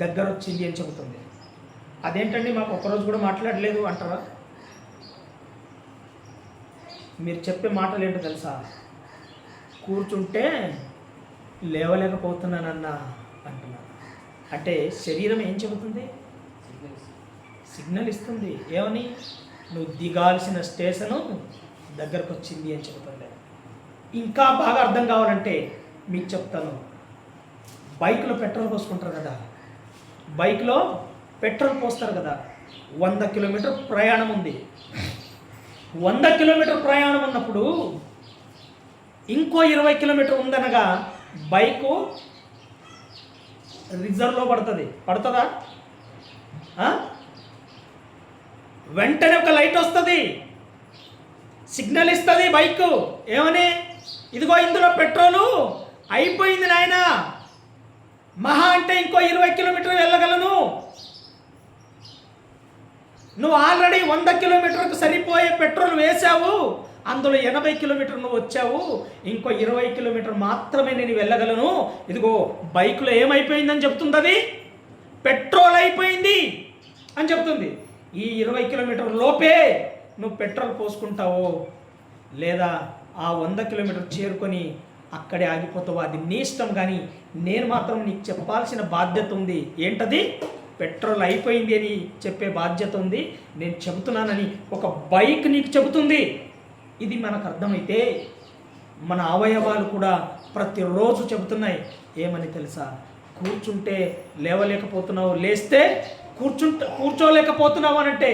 దగ్గర వచ్చింది అని చెబుతుంది. అదేంటండి మాకు ఒక్కరోజు కూడా మాట్లాడలేదు అంటారా? మీరు చెప్పే మాటలు ఏంటో తెలుసా? కూర్చుంటే లేవలేకపోతున్నానన్నా అంటున్నారు. అంటే శరీరం ఏం చెబుతుంది? సిగ్నల్ ఇస్తుంది. ఏమని? నువ్వు దిగాల్సిన స్టేషను దగ్గరకు వచ్చింది అని చెబుతుంది. ఇంకా బాగా అర్థం కావాలంటే మీకు చెప్తాను. బైక్లో పెట్రోల్ పోసుకుంటారు కదా, బైక్లో పెట్రోల్ పోస్తారు కదా. 100 కిలోమీటర్ ప్రయాణం ఉంది. 100 కిలోమీటర్ ప్రయాణం ఉన్నప్పుడు ఇంకో 20 కిలోమీటర్ ఉందనగా బైకు రిజర్వ్లో పడుతుందా? వెంటనే ఒక లైట్ వస్తుంది, సిగ్నల్ ఇస్తుంది బైక్. ఏమని? ఇదిగో ఇందులో పెట్రోలు అయిపోయింది నాయనా, మహా అంటే ఇంకో 20 కిలోమీటర్లు వెళ్ళగలను. నువ్వు ఆల్రెడీ 100 కిలోమీటర్లకు సరిపోయే పెట్రోల్ వేసావు, అందులో 80 కిలోమీటర్ నువ్వు వచ్చావు, ఇంకో 20 కిలోమీటర్ మాత్రమే నేను వెళ్ళగలను. ఇదిగో బైక్లో ఏమైపోయిందని చెప్తుంది? అది పెట్రోల్ అయిపోయింది అని చెప్తుంది. ఈ 20 కిలోమీటర్ లోపే నువ్వు పెట్రోల్ పోసుకుంటావో లేదా ఆ 100 కిలోమీటర్ చేరుకొని అక్కడే ఆగిపోతావు, అది నీ ఇష్టం. కానీ నేను మాత్రం నీకు చెప్పాల్సిన బాధ్యత ఉంది. ఏంటది? పెట్రోల్ అయిపోయింది అని చెప్పే బాధ్యత ఉంది. నేను చెబుతున్నానని ఒక బైక్ నీకు చెబుతుంది. ఇది మనకు అర్థమైతే మన అవయవాలు కూడా ప్రతిరోజు చెబుతున్నాయి. ఏమని తెలుసా? కూర్చుంటే లేవలేకపోతున్నావు, లేస్తే కూర్చోలేకపోతున్నావు అనంటే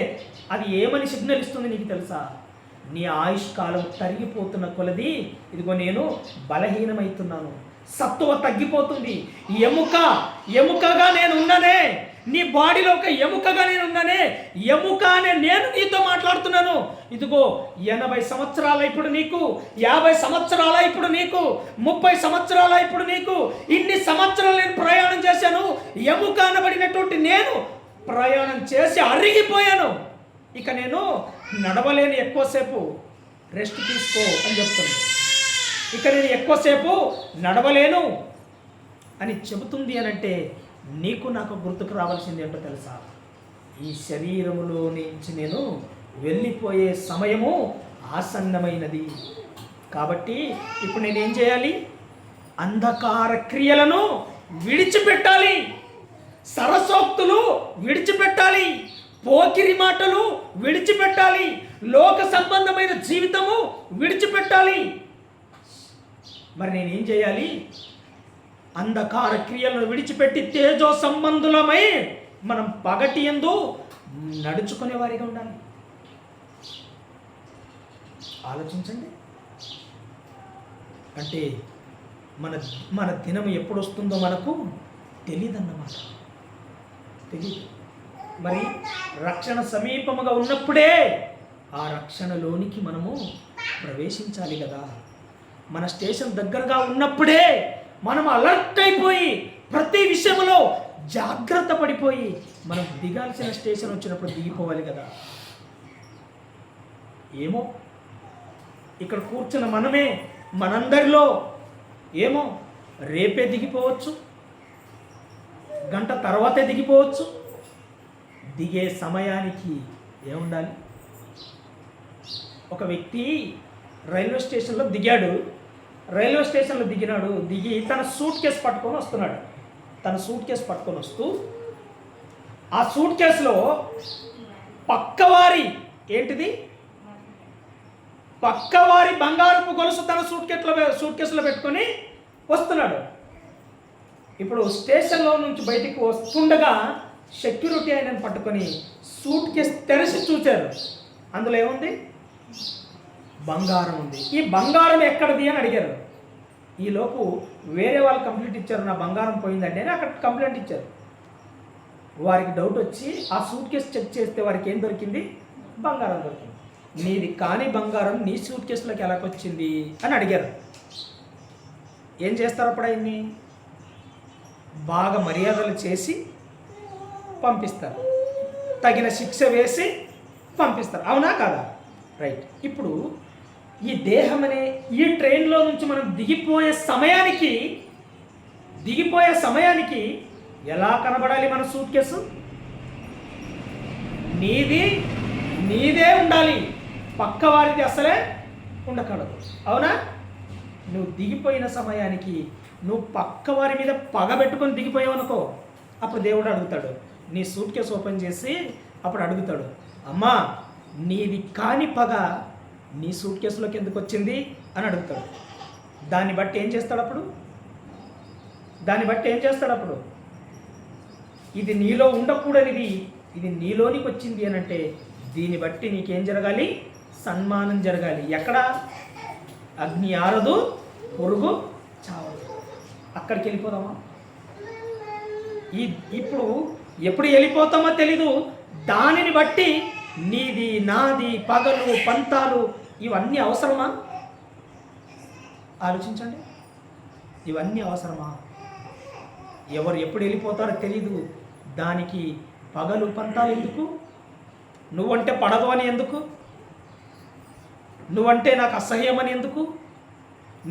అది ఏమని సిగ్నల్ ఇస్తుంది నీకు తెలుసా? నీ ఆయుష్కాలం తరిగిపోతున్న కొలది ఇదిగో నేను బలహీనమవుతున్నాను, సత్తువ తగ్గిపోతుంది. ఎముకగా నేను ఉన్నానే, నీ బాడీలో ఒక ఎముకగా నేను ఉన్నానే, ఎముక అనే నేను నీతో మాట్లాడుతున్నాను. ఇదిగో 80 సంవత్సరాల ఇప్పుడు నీకు, 50 సంవత్సరాల ఇప్పుడు నీకు, 30 సంవత్సరాల ఇప్పుడు నీకు, ఇన్ని సంవత్సరాలు నేను ప్రయాణం చేశాను. ఎముక అనబడినటువంటి నేను ప్రయాణం చేసి అరిగిపోయాను. ఇక నేను నడవలేని, ఎక్కువసేపు రెస్ట్ తీసుకో అని చెప్తాను. ఇక నేను ఎక్కువసేపు నడవలేను అని చెబుతుంది అని అంటే నీకు నాకు గుర్తుకు రావాల్సింది ఏంటో తెలుసా? ఈ శరీరములో నుంచి నేను వెళ్ళిపోయే సమయము ఆసన్నమైనది. కాబట్టి ఇప్పుడు నేనేం చేయాలి? అంధకార క్రియలను విడిచిపెట్టాలి, సరసోక్తులు విడిచిపెట్టాలి, పోకిరి మాటలు విడిచిపెట్టాలి, లోక సంబంధమైన జీవితము విడిచిపెట్టాలి. మరి నేనేం చేయాలి? అంధకార క్రియలను విడిచిపెట్టి తేజో సంబంధులమై మనం పగటి యందు నడుచుకునే వారిగా ఉండాలి. ఆలోచించండి. అంటే మన దినం ఎప్పుడు వస్తుందో మనకు తెలియదన్నమాట. తెలియదు. మరి రక్షణ సమీపముగా ఉన్నప్పుడే ఆ రక్షణలోనికి మనము ప్రవేశించాలి కదా. మన స్టేషన్ దగ్గరగా ఉన్నప్పుడే మనం అలర్ట్ అయిపోయి ప్రతి విషయంలో జాగ్రత్త పడిపోయి మనం దిగాల్సిన స్టేషన్ వచ్చినప్పుడు దిగిపోవాలి కదా. ఏమో ఇక్కడ కూర్చున్న మనమే మనందరిలో ఏమో రేపే దిగిపోవచ్చు, గంట తర్వాతే దిగిపోవచ్చు. దిగే సమయానికి ఏముండాలి? ఒక వ్యక్తి రైల్వే స్టేషన్లో దిగాడు. రైల్వే స్టేషన్లో దిగి తన సూట్ కేసు పట్టుకొని వస్తున్నాడు. తన సూట్ కేసు పట్టుకొని వస్తూ ఆ సూట్ కేసులో పక్కవారి బంగారపు గొలుసు తన సూట్ కేసులో పెట్టుకొని వస్తున్నాడు. ఇప్పుడు స్టేషన్లో నుంచి బయటికి వస్తుండగా సెక్యూరిటీ ఆయనను పట్టుకొని సూట్ కేసు తెరిచి చూశారు. అందులో ఏముంది? బంగారం ఉంది. ఈ బంగారం ఎక్కడిది అని అడిగారు. ఈలోపు వేరే వాళ్ళు కంప్లైంట్ ఇచ్చారు, నా బంగారం పోయిందండి అని అక్కడ కంప్లైంట్ ఇచ్చారు. వారికి డౌట్ వచ్చి ఆ సూట్ కేసు చెక్ చేస్తే వారికి ఏం దొరికింది? బంగారం దొరికింది. నీది కాని బంగారం నీ సూట్ కేసులోకి ఎలాగొచ్చింది అని అడిగారు. ఏం చేస్తారు అప్పుడు? ఆయన్ని బాగా మర్యాదలు చేసి పంపిస్తారు, తగిన శిక్ష వేసి పంపిస్తారు. అవునా కాదా? రైట్. ఇప్పుడు ఈ దేహం అనే ఈ ట్రైన్లో నుంచి మనం దిగిపోయే సమయానికి ఎలా కనబడాలి మన సూట్ కేసు? నీదే ఉండాలి, పక్క వారిది అసలే ఉండకూడదు. అవునా? నువ్వు దిగిపోయిన సమయానికి నువ్వు పక్క వారి మీద పగ పెట్టుకొని దిగిపోయావు అనుకో, అప్పుడు దేవుడు అడుగుతాడు, నీ సూట్ కేసు ఓపెన్ చేసి అప్పుడు అడుగుతాడు, అమ్మా నీది కాని పగ నీ సూట్ కేసులోకి ఎందుకు వచ్చింది అని అడుగుతాడు. దాన్ని బట్టి ఏం చేస్తాడు అప్పుడు? ఇది నీలో ఉండకూడనిది ఇది నీలోనికి వచ్చింది అని అంటే దీన్ని బట్టి నీకేం జరగాలి? సన్మానం జరగాలి. ఎక్కడ? అగ్ని ఆరదు, పొరుగు చావదు. అక్కడికి వెళ్ళిపోదామా? ఇప్పుడు ఎప్పుడు వెళ్ళిపోతామో తెలీదు. దానిని బట్టి నీది నాది పగలు పంతాలు ఇవన్నీ అవసరమా? ఆలోచించండి. ఇవన్నీ అవసరమా? ఎవరు ఎప్పుడు వెళ్ళిపోతారో తెలీదు. దానికి పగలు పంతాలు ఎందుకు? నువ్వంటే పడదు అని ఎందుకు? నువ్వంటే నాకు అసహ్యం అని ఎందుకు?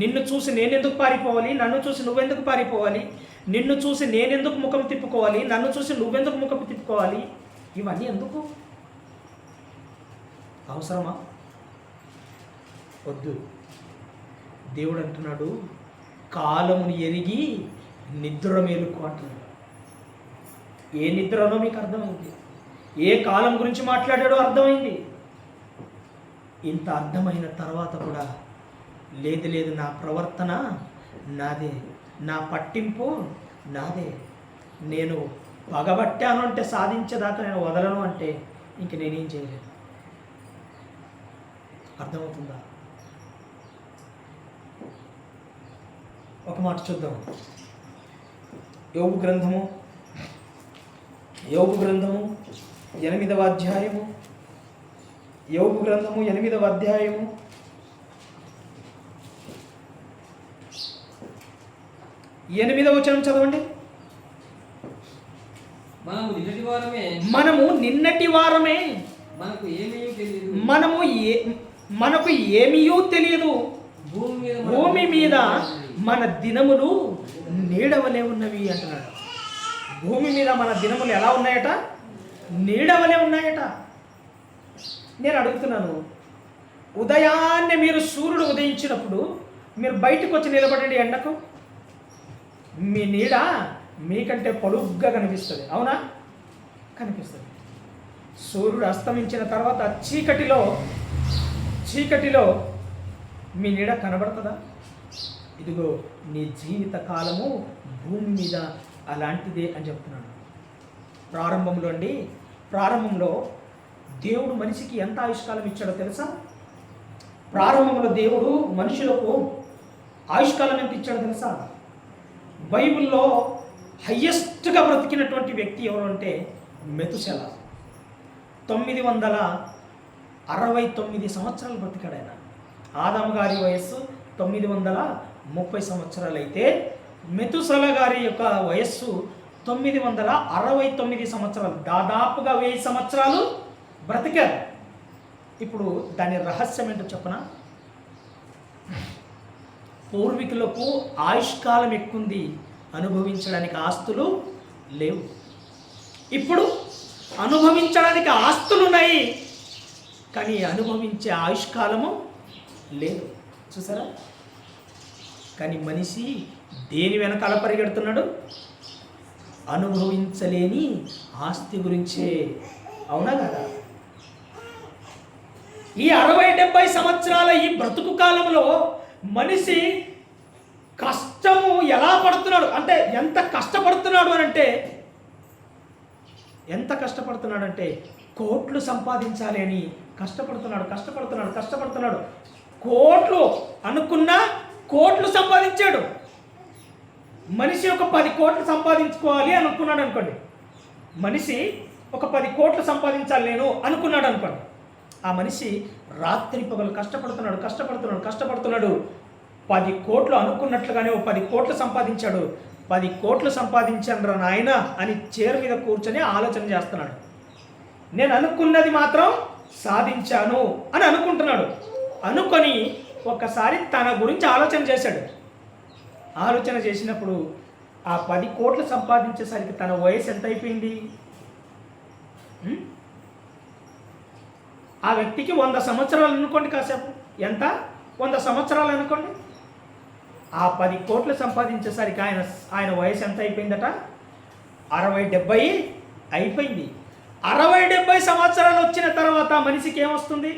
నిన్ను చూసి నేనెందుకు పారిపోవాలి? నన్ను చూసి నువ్వెందుకు పారిపోవాలి? నిన్ను చూసి నేనెందుకు ముఖం తిప్పుకోవాలి? నన్ను చూసి నువ్వెందుకు ముఖం తిప్పుకోవాలి? ఇవన్నీ ఎందుకు? అవసరమా? వద్దు. దేవుడు అంటున్నాడు, కాలముని ఎరిగి నిద్ర మేలుకు అంటున్నాడు. ఏ నిద్రనో మీకు అర్థమైంది. ఏ కాలం గురించి మాట్లాడాడో అర్థమైంది. ఇంత అర్థమైన తర్వాత కూడా లేదు నా ప్రవర్తన నాదే, నా పట్టింపు నాదే, నేను పగబట్టాను అంటే సాధించేదాకా నేను వదలను అంటే ఇంక నేనేం చేయలేను. అర్థమవుతుందా? ఒక మాట చూద్దాం. యోబు గ్రంథము 8వ అధ్యాయము. యోబు గ్రంథము 8వ అధ్యాయము 8వ వచనం చదవండి. మనము నిన్నటి వారమే, మనకు ఏమీయూ తెలియదు. భూమి మీద మన దినములు నీడవలే ఉన్నవి అంటున్నాడు. భూమి మీద మన దినములు ఎలా ఉన్నాయట? నీడవలే ఉన్నాయట. నేను అడుగుతున్నాను, ఉదయాన్నే మీరు సూర్యుడు ఉదయించినప్పుడు మీరు బయటకు వచ్చి నిలబడండి ఎండకు, మీ నీడ మీకంటే పొడుగ్గా కనిపిస్తుంది. అవునా? కనిపిస్తుంది. సూర్యుడు అస్తమించిన తర్వాత చీకటిలో మీ నీడ కనబడుతుందా? ఇదిగో నీ జీవిత కాలము భూమి మీద అలాంటిదే అని చెప్తున్నాడు. ప్రారంభంలో దేవుడు మనిషికి ఎంత ఆయుష్కాలం ఇచ్చాడో తెలుసా? ప్రారంభంలో దేవుడు మనుషులకు ఆయుష్కాలం ఎంత ఇచ్చాడో తెలుసా? బైబిల్లో హయ్యెస్ట్గా బ్రతికినటువంటి వ్యక్తి ఎవరు అంటే మెతుశెల. 969 సంవత్సరాలు బ్రతికాడు ఆయన. ఆదాము గారి వయస్సు 930 సంవత్సరాలు అయితే మెతుశెల గారి యొక్క వయస్సు 969 సంవత్సరాలు. దాదాపుగా 1000 సంవత్సరాలు బ్రతికారు. ఇప్పుడు దాని రహస్యం ఏంటో చెప్పనా? పూర్వీకులకు ఆయుష్కాలం ఎక్కుంది, అనుభవించడానికి ఆస్తులు లేవు. ఇప్పుడు అనుభవించడానికి ఆస్తులు ఉన్నాయి, కానీ అనుభవించే ఆయుష్కాలము లేదు. చూసారా? కానీ మనిషి దేని వెనకాల పరిగెడుతున్నాడు? అనుభవించలేని ఆస్తి గురించే. అవునా కదా? ఈ 60-70 సంవత్సరాల ఈ బ్రతుకు కాలంలో మనిషి కష్టము ఎలా పడుతున్నాడు అంటే, ఎంత కష్టపడుతున్నాడు అంటే కోట్లు సంపాదించాలి అని కష్టపడుతున్నాడు. కోట్లు అనుకున్నా కోట్లు సంపాదించాడు. మనిషి ఒక 10 కోట్లు సంపాదించుకోవాలి అనుకున్నాడు అనుకోండి. మనిషి ఒక 10 కోట్లు సంపాదించాలి నేను అనుకున్నాడు అనుకోండి. ఆ మనిషి రాత్రి పగలు కష్టపడుతున్నాడు. 10 కోట్లు అనుకున్నట్లుగానే 10 కోట్లు సంపాదించాడు. 10 కోట్లు సంపాదించాను నాయన అని చైర్ మీద కూర్చొని ఆలోచన చేస్తున్నాడు. నేను అనుకున్నది మాత్రం సాధించాను అని అనుకుంటున్నాడు. అనుకొని ఒక్కసారి తన గురించి ఆలోచన చేశాడు. ఆలోచన చేసినప్పుడు ఆ 10 కోట్లు సంపాదించేసరికి తన వయసు ఎంత అయిపోయింది? ఆ వ్యక్తికి 100 సంవత్సరాలు అనుకోండి. కాసేపు ఎంత? 100 సంవత్సరాలు అనుకోండి. ఆ 10 కోట్లు సంపాదించేసరికి ఆయన వయసు ఎంత అయిపోయిందట? 60-70 అయిపోయింది. 60-70 సంవత్సరాలు వచ్చిన తర్వాత మనిషికి ఏమొస్తుంది?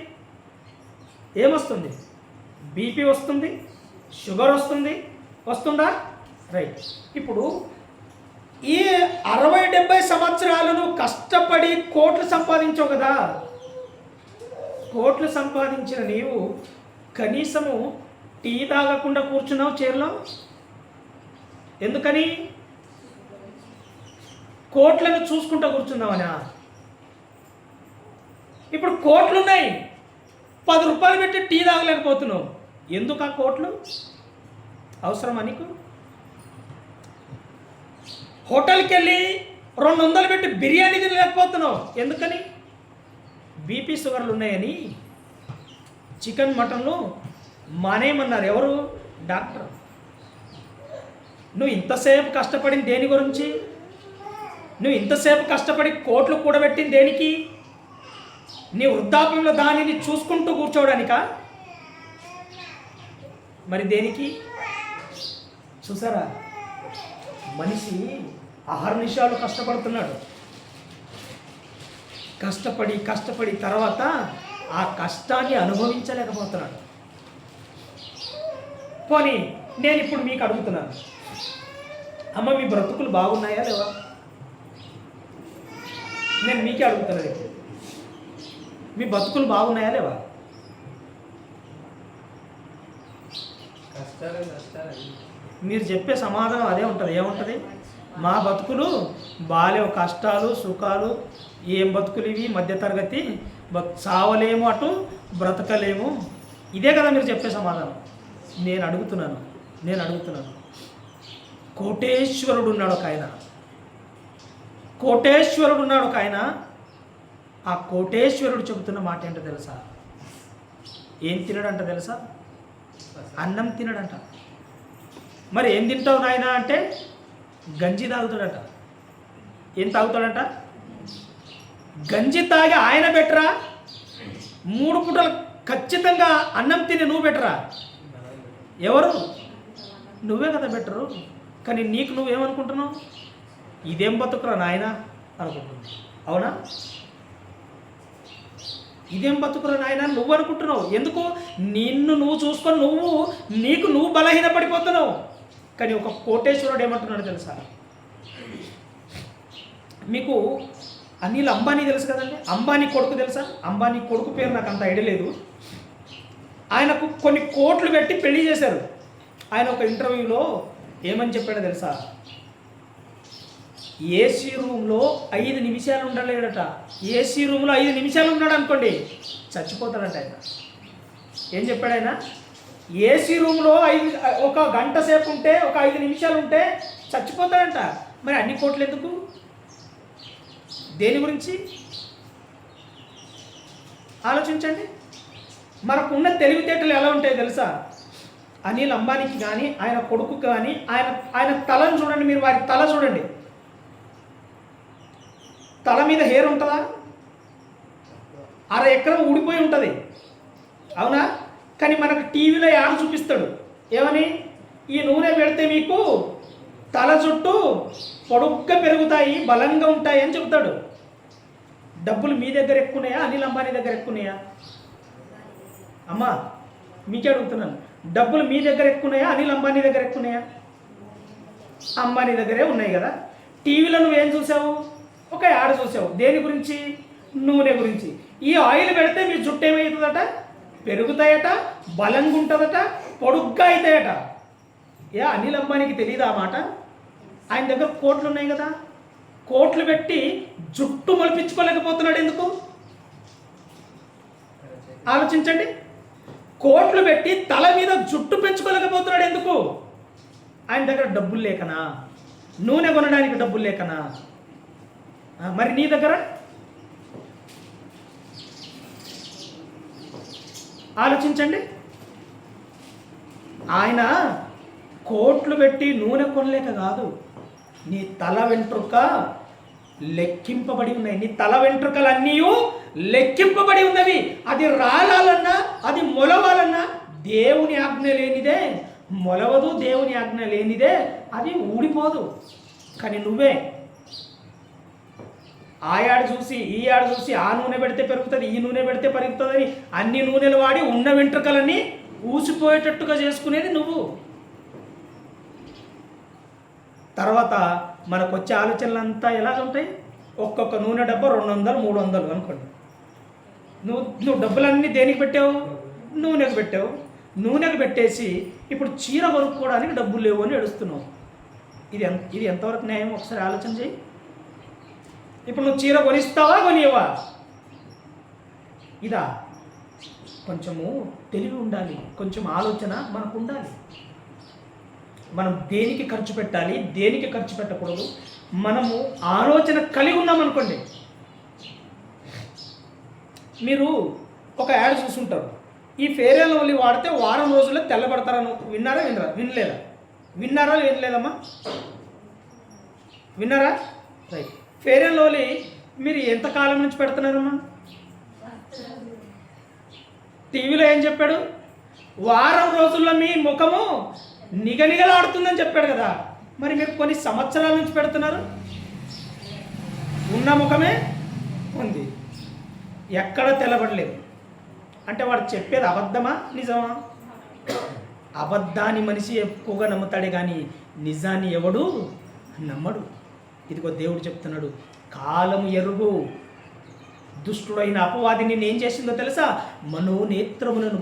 బీపీ వస్తుంది, షుగర్ వస్తుందా? రైట్. ఇప్పుడు ఈ 60-70 సంవత్సరాలను కష్టపడి కోట్లు సంపాదించావు కదా. కోట్లు సంపాదించిన నీవు కనీసము టీ తాగకుండా కూర్చున్నావు చైర్లో. ఎందుకని? కోట్లను చూసుకుంటూ కూర్చున్నావనా? ఇప్పుడు కోట్లున్నాయి, 10 రూపాయలు పెట్టి టీ తాగలేకపోతున్నావు. ఎందుకు ఆ కోట్లు అవసరమా నీకు? హోటల్కి వెళ్ళి 200 పెట్టి బిర్యానీ తినలేకపోతున్నావు. ఎందుకని? బీపీ షుగర్లు ఉన్నాయని చికెన్ మటన్లు మానేయమన్నారు. ఎవరు? డాక్టర్. నువ్వు ఇంతసేపు కష్టపడింది దేని గురించి? నువ్వు ఇంతసేపు కష్టపడి కోట్లు కూడబెట్టింది దేనికి? నీ వృద్ధాప్యంలో దానిని చూసుకుంటూ కూర్చోవడానికా? మరి దేనికి? చూసారా? మనిషి అహర్నిశాలు కష్టపడుతున్నాడు. కష్టపడి తర్వాత ఆ కష్టాన్ని అనుభవించలేకపోతున్నాడు. పోనీ నేను ఇప్పుడు మీకు అడుగుతున్నాను, అమ్మ మీ బ్రతుకులు బాగున్నాయా లేవా? నేను మీకే అడుగుతున్నాను, మీ బతుకులు బాగున్నాయా లేవా? మీరు చెప్పే సమాధానం అదే ఉంటుంది. ఏముంటుంది? మా బతుకులు బాలేవు, కష్టాలు సుఖాలు. ఏం బతుకులు ఇవి? మధ్యతరగతి, చావలేము, అటు బ్రతకలేము. ఇదే కదా మీరు చెప్పే సమాధానం. నేను అడుగుతున్నాను, కోటేశ్వరుడు ఉన్నాడు ఒక ఆయన. ఆ కోటేశ్వరుడు చెబుతున్న మాట ఏంటో తెలుసా? ఏం తినడంట తెలుసా? అన్నం తినడంట. మరి ఏం తింటావు నాయన అంటే గంజి తాగుతాడట. ఏం తాగుతాడట? గంజి తాగి ఆయన బెటరా? 3 పూటలు ఖచ్చితంగా అన్నం తిని నువ్వు బెటరా? ఎవరు? నువ్వే కదా బెటరు. కానీ నీకు నువ్వేమనుకుంటున్నావు? ఇదేం బతుకురా నాయన అనుకుంటున్నావు. అవునా? ఇదేం బతుకురా నాయన నువ్వు అనుకుంటున్నావు. ఎందుకు? నిన్ను నువ్వు చూసుకొని నువ్వు బలహీన పడిపోతున్నావు. కానీ ఒక కోటేశ్వరుడు ఏమంటున్నాడు తెలుసా? మీకు అనిల్ అంబానీ తెలుసు కదండి. అంబానీ కొడుకు తెలుసా? అంబానీ కొడుకు పేరు నాకు అంత ఐడియా లేదు. ఆయనకు కొన్ని కోట్లు పెట్టి పెళ్లి చేశారు. ఆయన ఒక ఇంటర్వ్యూలో ఏమని చెప్పాడో తెలుసా? ఏసీ రూమ్లో 5 నిమిషాలు ఉండలేడట. ఏసీ రూమ్లో 5 నిమిషాలు ఉన్నాడు అనుకోండి, చచ్చిపోతాడంట ఆయన. ఏం చెప్పాడు ఆయన? ఏసీ రూమ్లో 1 గంట సేపు ఉంటే, ఒక 5 నిమిషాలు ఉంటే చచ్చిపోతాడంట. మరి అన్ని కోట్లు ఎందుకు? దేని గురించి ఆలోచించండి. మనకున్న తెలివితేటలు ఎలా ఉంటాయో తెలుసా? అనిల్ అంబానీకి కానీ, ఆయన కొడుకు కానీ, ఆయన తలను చూడండి. మీరు వారి తల చూడండి. తల మీద హెయిర్ ఉంటుందా? 1/2 ఎకరం ఊడిపోయి ఉంటుంది. అవునా? కానీ మనకు టీవీలో యాడ్ చూపిస్తాడు. ఏమని? ఈ నూనె పెడితే మీకు తల చుట్టూ పొడుగ్గా పెరుగుతాయి, బలంగా ఉంటాయి అని చెప్తాడు. డబ్బులు మీ దగ్గర ఎక్కువన్నాయా, అనిల్ అంబానీ దగ్గర ఎక్కువన్నాయా? అమ్మా మీకే అడుగుతున్నాను. డబ్బులు మీ దగ్గర ఎక్కువన్నాయా, అనిల్ అంబానీ దగ్గర ఎక్కువన్నాయా? అంబానీ దగ్గరే ఉన్నాయి కదా. టీవీలో నువ్వేం చూసావు? ఒక యాడ్ చూసావు. దేని గురించి? నూనె గురించి. ఈ ఆయిల్ పెడితే మీ జుట్టు ఏమవుతుందట? పెరుగుతాయట, బలంగా ఉంటుందట, పొడుగ్గా అవుతాయట. అనిల్ అంబానీకి తెలియదు ఆ మాట? ఆయన దగ్గర కోట్లు ఉన్నాయి కదా. కోట్లు పెట్టి జుట్టు మొలిపించుకోలేకపోతున్నాడు. ఎందుకు ఆలోచించండి. కోట్లు పెట్టి తల మీద జుట్టు పెంచుకోలేకపోతున్నాడు. ఎందుకు? ఆయన దగ్గర డబ్బులు లేకనా? నూనె కొనడానికి డబ్బులు లేకనా? మరి నీ దగ్గర ఆలోచించండి. ఆయన కోట్లు పెట్టి నూనె కొనలేక కాదు, నీ తల వెంట్రుక లెక్కింపబడి ఉన్నాయి. నీ తల వెంట్రుకలన్నీ లెక్కింపబడి ఉన్నవి. అది రాలాలన్నా, అది మొలవాలన్నా దేవుని ఆజ్ఞ లేనిదే మొలవదు. దేవుని ఆజ్ఞ లేనిదే అది ఊడిపోదు. కానీ నువ్వే ఆ యాడ్ చూసి, ఈ యాడ్ చూసి, ఆ నూనె పెడితే పెరుగుతుంది, ఈ నూనె పెడితే పెరుగుతుందని అన్ని నూనెలు వాడి ఉన్న వెంట్రుకలన్నీ ఊసిపోయేటట్టుగా చేసుకునేది నువ్వు. తర్వాత మనకు వచ్చే ఆలోచనలు అంతా ఎలాగ ఉంటాయి? ఒక్కొక్క నూనె డబ్బా 200, 300 అనుకోండి. నువ్వు డబ్బులన్నీ దేనికి పెట్టావు? నూనెకు పెట్టావు. నూనెకు పెట్టేసి ఇప్పుడు చీర కొనుక్కోవడానికి డబ్బులు లేవు అని ఏడుస్తున్నావు. ఇది ఎంతవరకు న్యాయం? ఒకసారి ఆలోచన చేయి. ఇప్పుడు నువ్వు చీర కొనిస్తావా, కొనియవా? ఇదా? కొంచెము తెలివి ఉండాలి, కొంచెం ఆలోచన మనకు ఉండాలి. మనం దేనికి ఖర్చు పెట్టాలి, దేనికి ఖర్చు పెట్టకూడదు, మనము ఆలోచన కలిగి ఉన్నామనుకోండి. మీరు ఒక యాడ్ చూసుంటారు. ఈ ఫెయిర్ అండ్ లవ్లీ వాడితే వారం రోజుల్లో తెల్లబడతారని విన్నారా? వినలేదా? విన్నారా? వినలేదమ్మా? విన్నారా? రైట్. ఫెయిర్ అండ్ లవ్లీ మీరు ఎంతకాలం నుంచి పెడుతున్నారమ్మా? టీవీలో ఏం చెప్పాడు? వారం రోజుల్లో మీ ముఖము నిగనిగలాడుతుందని చెప్పాడు కదా. మరి మీరు కొన్ని సంవత్సరాల నుంచి పెడుతున్నారు. ఉన్న ముఖమే ఉంది, ఎక్కడ తెల్లబడలేదు. అంటే వాడు చెప్పేది అబద్ధమా, నిజమా? అబద్ధాన్ని మనిషి ఎక్కువగా నమ్ముతాడే కానీ నిజాన్ని ఎవడు నమ్మడు. ఇదిగో దేవుడు చెప్తున్నాడు, కాలము ఎరుగు. దుష్టుడైన అపవాది నిన్ను ఏం చేసిందో తెలుసా? మనోనేత్రములను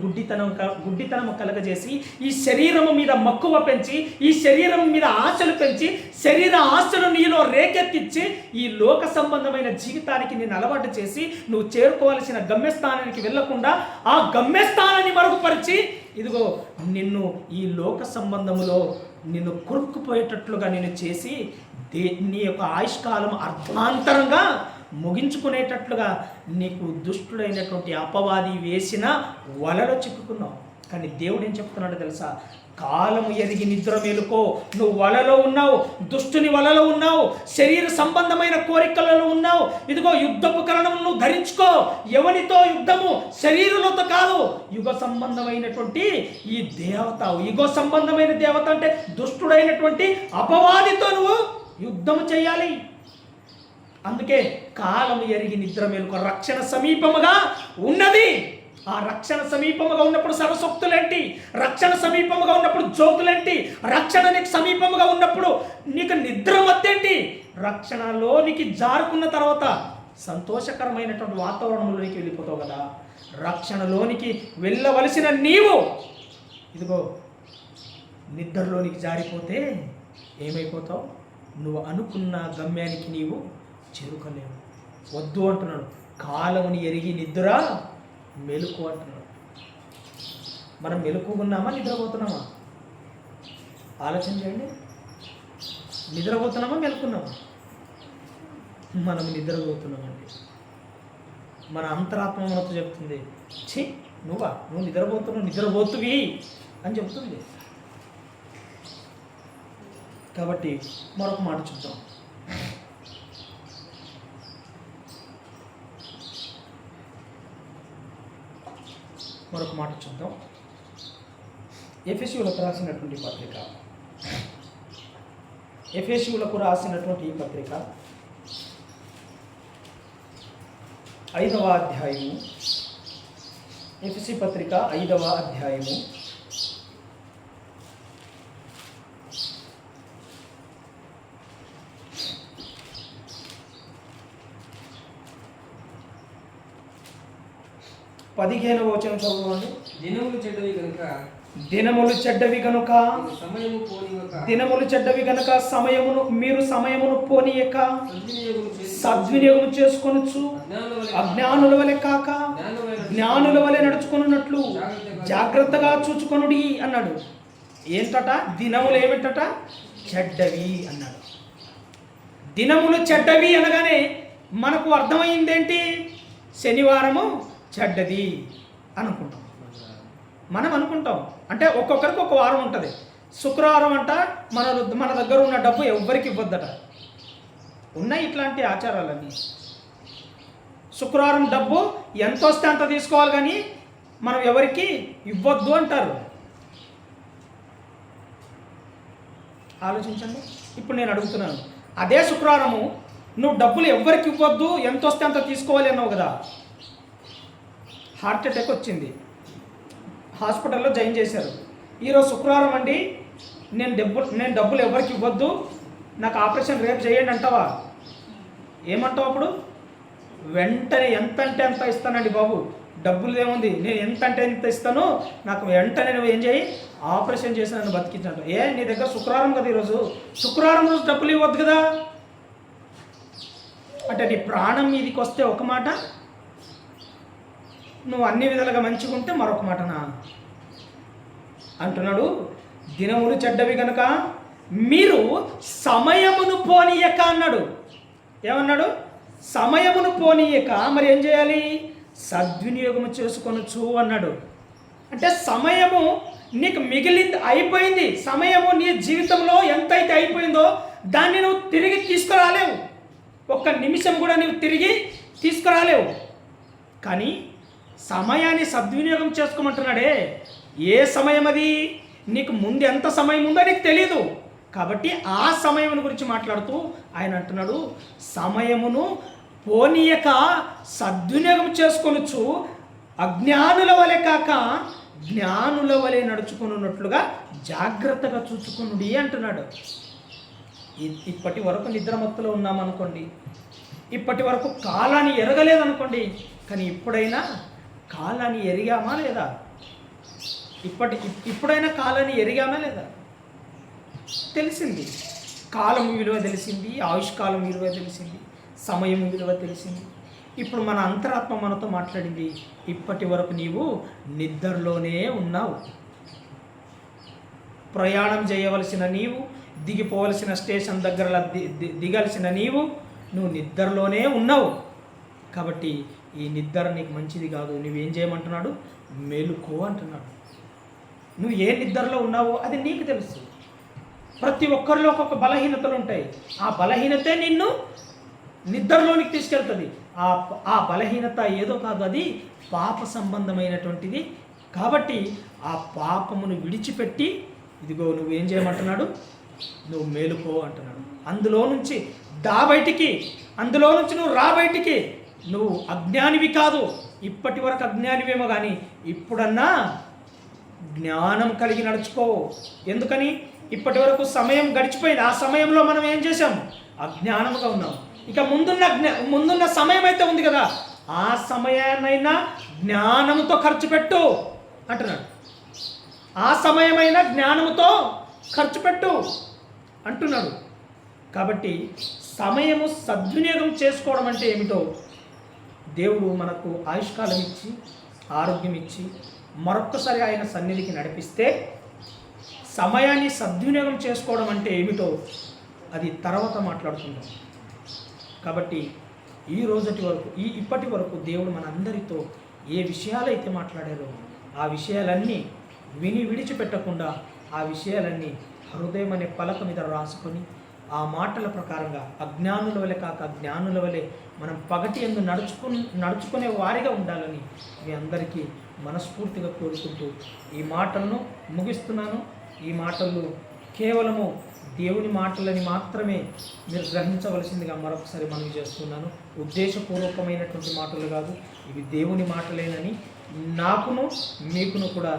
గుడ్డితనము కలగజేసి ఈ శరీరము మీద మక్కువ పెంచి, ఈ శరీరం మీద ఆశలు పెంచి, శరీర ఆశలు నీలో రేకెత్తించి ఈ లోక సంబంధమైన జీవితానికి నిన్ను అలవాటు చేసి నువ్వు చేరుకోవాల్సిన గమ్యస్థానానికి వెళ్లకుండా ఆ గమ్యస్థానాన్ని మరుగుపరిచి ఇదిగో నిన్ను ఈ లోక సంబంధములో నిన్ను కొరుక్కుపోయేటట్లుగా నేను చేసి నీ యొక్క ఆయుష్కాలం అర్థాంతరంగా ముగించుకునేటట్లుగా నీకు దుష్టుడైనటువంటి అపవాది వేసిన వలలో చిక్కుకున్నావు. కానీ దేవుడు ఏం చెప్తున్నాడో తెలుసా? కాలము ఎరిగి నిద్ర మేలుకో. నువ్వు వలలో ఉన్నావు, దుష్టుని వలలో ఉన్నావు, శరీర సంబంధమైన కోరికలలో ఉన్నావు. ఇదిగో యుద్ధోపకరణం నువ్వు ధరించుకో. ఎవరితో యుద్ధము? శరీరులతో కాదు, యుగ సంబంధమైనటువంటి ఈ దేవత. యుగ సంబంధమైన దేవత అంటే దుష్టుడైనటువంటి అపవాదితో నువ్వు యుద్ధము చేయాలి. అందుకే కాలము ఎరిగి నిద్ర మేలుకో. రక్షణ సమీపముగా ఉన్నది. ఆ రక్షణ సమీపముగా ఉన్నప్పుడు సర్వశక్తులేంటి? రక్షణ సమీపముగా ఉన్నప్పుడు జోకులేంటి? రక్షణ నీకు సమీపముగా ఉన్నప్పుడు నీకు నిద్ర మత్తేంటి? రక్షణలోనికి జారుకున్న తర్వాత సంతోషకరమైనటువంటి వాతావరణంలోనికి వెళ్ళిపోతావు కదా. రక్షణలోనికి వెళ్ళవలసిన నీవు ఇదిగో నిద్రలోనికి జారిపోతే ఏమైపోతావు? నువ్వు అనుకున్న గమ్యానికి నీవు చేరుకోలేవు. వద్దు అంటున్నాడు. కాలముని ఎరిగి నిద్ర మెలుకు అంటున్నాడు. మనం మెలుకున్నామా, నిద్రపోతున్నామా? ఆలోచన చేయండి. నిద్రపోతున్నామా, మెలుకున్నామా? మనం నిద్రపోతున్నామండి. మన అంతరాత్మ మనతో చెప్తుంది, ఛీ నువ్వు నిద్రపోతువి అని చెప్తుంది. కాబట్టి మరొక మాట చూద్దాం. ఎఫెసీయులకు రాసినటువంటి పత్రిక, ఎఫెసీయులకు రాసినటువంటి ఈ పత్రిక 5వ అధ్యాయము, ఎఫెసీ పత్రిక 5వ అధ్యాయము 15వ వచనం చదవండి. దినములు చెడ్డవి కనుక దినములు చెడ్డవి కనుక మీరు సమయమును పోనీయక సద్వినియోగం చేసుకొనొచ్చు. అజ్ఞానుల వలె కాక జ్ఞానుల వలె నడుచుకొనున్నట్లు జాగ్రత్తగా చూచుకొనుడి అన్నాడు. ఏంటట? దినములు ఏమిటట? చెడ్డవి అన్నాడు. దినములు చెడ్డవి అనగానే మనకు అర్థమైందేంటి? శనివారము చెడ్డది అనుకుంటాం. మనం అనుకుంటాం. అంటే ఒక్కొక్కరికి ఒక వారం ఉంటుంది. శుక్రవారం అంట మన దగ్గర ఉన్న డబ్బు ఎవ్వరికి ఇవ్వద్దట. ఉన్నాయి ఇట్లాంటి ఆచారాలన్నీ. శుక్రవారం డబ్బు ఎంత వస్తే అంత తీసుకోవాలి, కానీ మనం ఎవరికి ఇవ్వద్దు అంటారు. ఆలోచించండి. ఇప్పుడు నేను అడుగుతున్నాను, అదే శుక్రవారము నువ్వు డబ్బులు ఎవ్వరికి ఇవ్వద్దు, ఎంత వస్తే అంత తీసుకోవాలి అన్నావు కదా. హార్ట్ అటాక్ వచ్చింది, హాస్పిటల్లో జాయిన్ చేశారు. ఈరోజు శుక్రవారం అండి, నేను డబ్బులు ఎవరికి ఇవ్వద్దు, నాకు ఆపరేషన్ రేపు చేయండి అంటావా? ఏమంటావు అప్పుడు? వెంటనే ఎంత అంటే అంత ఇస్తానండి బాబు, డబ్బులు ఏముంది, నేను ఎంత అంటే ఎంత ఇస్తాను, నాకు వెంటనే నువ్వు ఏం చేయి, ఆపరేషన్ చేసి నన్ను బతికించంటావు. నీ దగ్గర శుక్రవారం కదా ఈరోజు, శుక్రవారం రోజు డబ్బులు ఇవ్వద్దు కదా. అంటే నీ ప్రాణం మీదికి వస్తే ఒక మాట, నువ్వు అన్ని విధాలుగా మంచిగా ఉంటే మరొక మాటనా అంటున్నాడు. దినములు చెడ్డవి కనుక మీరు సమయమును పోనీయక అన్నాడు. ఏమన్నాడు? సమయమును పోనీయక మరి ఏం చేయాలి? సద్వినియోగం చేసుకొనొచ్చు అన్నాడు. అంటే సమయము నీకు మిగిలింది, అయిపోయింది. సమయము నీ జీవితంలో ఎంతైతే అయిపోయిందో దాన్ని నువ్వు తిరిగి తీసుకురాలేవు. ఒక్క నిమిషం కూడా నువ్వు తిరిగి తీసుకురాలేవు. కానీ సమయాన్ని సద్వినియోగం చేసుకోమంటున్నాడే. ఏ సమయం అది? నీకు ముందు ఎంత సమయం ఉందో నీకు తెలియదు. కాబట్టి ఆ సమయం గురించి మాట్లాడుతూ ఆయన అంటున్నాడు, సమయమును పోనీయక సద్వినియోగం చేసుకొనొచ్చు, అజ్ఞానుల వలె కాక జ్ఞానుల వలె నడుచుకున్నట్లుగా జాగ్రత్తగా చూచుకునుడి అంటున్నాడు. ఇప్పటి వరకు నిద్రమత్తులో ఉన్నామనుకోండి, ఇప్పటి వరకు కాలాన్ని ఎరగలేదనుకోండి, కానీ ఇప్పుడైనా కాలాన్ని ఎరిగామా లేదా? ఇప్పుడైనా కాలాన్ని ఎరిగామా లేదా? తెలిసింది. కాలం విలువ తెలిసింది, ఆయుష్కాలం విలువ తెలిసింది, సమయం విలువ తెలిసింది. ఇప్పుడు మన అంతరాత్మ మనతో మాట్లాడింది, ఇప్పటి వరకు నీవు నిద్రలోనే ఉన్నావు. ప్రయాణం చేయవలసిన నీవు, దిగిపోవలసిన స్టేషన్ దగ్గర దిగాల్సిన నువ్వు నిద్రలోనే ఉన్నావు. కాబట్టి ఈ నిద్ర నీకు మంచిది కాదు. నువ్వేం చేయమంటున్నాడు? మెలుకో అంటున్నాడు. నువ్వు ఏ నిద్రలో ఉన్నావో అది నీకు తెలుసు. ప్రతి ఒక్కరిలో ఒక్కొక్క బలహీనతలు ఉంటాయి. ఆ బలహీనతే నిన్ను నిద్రలోనికి తీసుకెళ్తుంది. ఆ బలహీనత ఏదో కాదు, అది పాప సంబంధమైనటువంటిది. కాబట్టి ఆ పాపమును విడిచిపెట్టి ఇదిగో నువ్వేం చేయమంటున్నాడు, నువ్వు మేలుకో అంటున్నాడు. అందులో నుంచి బయటికి, అందులో నుంచి నువ్వు బయటికి. నువ్వు అజ్ఞానివి కాదు, ఇప్పటి వరకు అజ్ఞానివేమో కానీ ఇప్పుడన్నా జ్ఞానం కలిగి నడుచుకో. ఎందుకని? ఇప్పటి వరకు సమయం గడిచిపోయింది. ఆ సమయంలో మనం ఏం చేసాం? అజ్ఞానముగా ఉన్నాం. ఇక ముందున్న సమయం అయితే ఉంది కదా, ఆ సమయాన్నైనా జ్ఞానముతో ఖర్చు పెట్టు అంటున్నాడు. ఆ సమయమైనా జ్ఞానముతో ఖర్చు పెట్టు అంటున్నాడు. కాబట్టి సమయము సద్వినియోగం చేసుకోవడం అంటే ఏమిటో దేవుడు మనకు ఆయుష్కాలం ఇచ్చి, ఆరోగ్యం ఇచ్చి, మరొక్కసారి ఆయన సన్నిధికి నడిపిస్తే, సమయాన్ని సద్వినియోగం చేసుకోవడం అంటే ఏమిటో అది తర్వాత మాట్లాడుకుందాం. కాబట్టి ఈ రోజటి వరకు, ఇప్పటి వరకు దేవుడు మనందరితో ఏ విషయాలైతే మాట్లాడారో ఆ విషయాలన్నీ విడిచిపెట్టకుండా ఆ విషయాలన్నీ హృదయం అనే పలక మీద రాసుకొని ఆ మాటల ప్రకారంగా అజ్ఞానుల వలె కాక జ్ఞానుల వలె మనం పగటి యందు నడుచుకునే వారిగా ఉండాలని మీ అందరికీ మనస్ఫూర్తిగా కోరుకుంటూ ఈ మాటలను ముగిస్తున్నాను. ఈ మాటలు కేవలము దేవుని మాటలని మాత్రమే మీరు గ్రహించవలసిందిగా మరొకసారి మనవి చేస్తున్నాను. ఉద్దేశపూర్వకమైనటువంటి మాటలు కాదు, ఇవి దేవుని మాటలేనని నాకును మీకును కూడా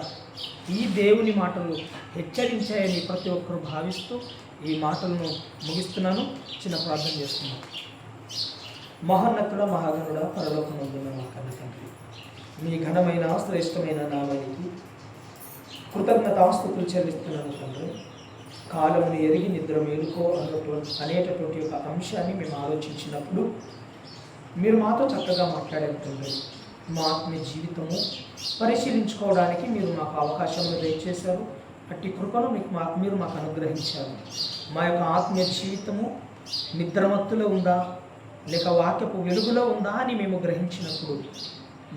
ఈ దేవుని మాటలు హెచ్చరించాయని ప్రతి ఒక్కరూ భావిస్తూ ఈ మాటలను ముగిస్తున్నాను. చిన్న ప్రార్థన చేస్తున్నాను. మహోన్నతుడ, మహాగణుడ, పరలోకమందున్న మా కన్న తండ్రి, మీ ఘనమైన శ్రేష్టమైన నామానికి కృతజ్ఞతాస్తుతులు చెల్లిస్తున్నాను తండ్రి. కాలమును ఎరిగి నిద్ర మేలుకో అనేటటువంటి ఒక అంశాన్ని మేము ఆలోచించినప్పుడు మీరు మాతో చక్కగా మాట్లాడారు తండ్రి. మా ఆత్మీయ జీవితము పరిశీలించుకోవడానికి మీరు మాకు అవకాశం దయచేశారు. అట్టి కృపను మీరు మాకు అనుగ్రహించారు. మా యొక్క ఆత్మీయ జీవితము నిద్రమత్తులో ఉందా లేక వాక్యపు వెలుగులో ఉందా అని మేము గ్రహించినప్పుడు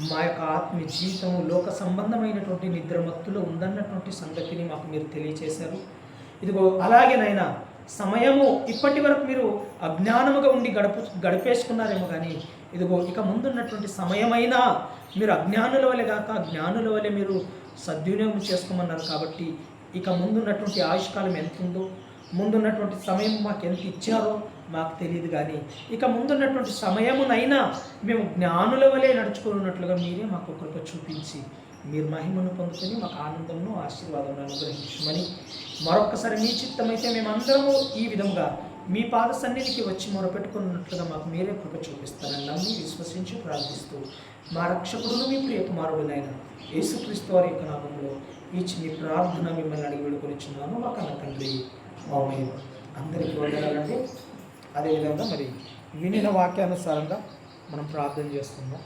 మా యొక్క ఆత్మీయ జీవితము లోక సంబంధమైనటువంటి నిద్రమత్తులో ఉందన్నటువంటి సంగతిని మాకు మీరు తెలియచేశారు. ఇదిగో అలాగేనైనా సమయము ఇప్పటి వరకు మీరు అజ్ఞానముగా ఉండి గడిపేసుకున్నారేమో కానీ ఇదిగో ఇక ముందున్నటువంటి సమయమైనా మీరు అజ్ఞానుల వలె కాక జ్ఞానుల వలె మీరు సద్వినియోగం చేసుకోమన్నారు. కాబట్టి ఇక ముందున్నటువంటి ఆయుష్కాలం ఎంత ఉందో, ముందున్నటువంటి సమయం మాకు ఎంత ఇచ్చారో మాకు తెలియదు, కానీ ఇక ముందున్నటువంటి సమయమునైనా మేము జ్ఞానుల వలె నడుచుకున్నట్లుగా మీరే మాకు కృప చూపించి మీరు మహిమను పొందుకొని మాకు ఆనందమును ఆశీర్వాదమును అనుగ్రహించమని మరొక్కసారి మీ చిత్తమైతే మేమందరము ఈ విధంగా మీ పాద సన్నిధికి వచ్చి మొరపెట్టుకున్నట్లుగా మాకు మీరే కృప చూపిస్తారని నమ్మి విశ్వసించి ప్రార్థిస్తూ మా రక్షకుడును మీ ప్రియ కుమారుడునైన యేసుక్రీస్తు వారి యొక్క నామంలో ఈ చిన్ని ప్రార్థన మిమ్మల్ని అడిగి వేడుకొనిచున్నాను మా కన్న తండ్రి, ఆమేన్. అందరికీ వందనాలండి. అదేవిధంగా మరి వినిన వాక్యానుసారంగా మనం ప్రార్థన చేసుకుందాం.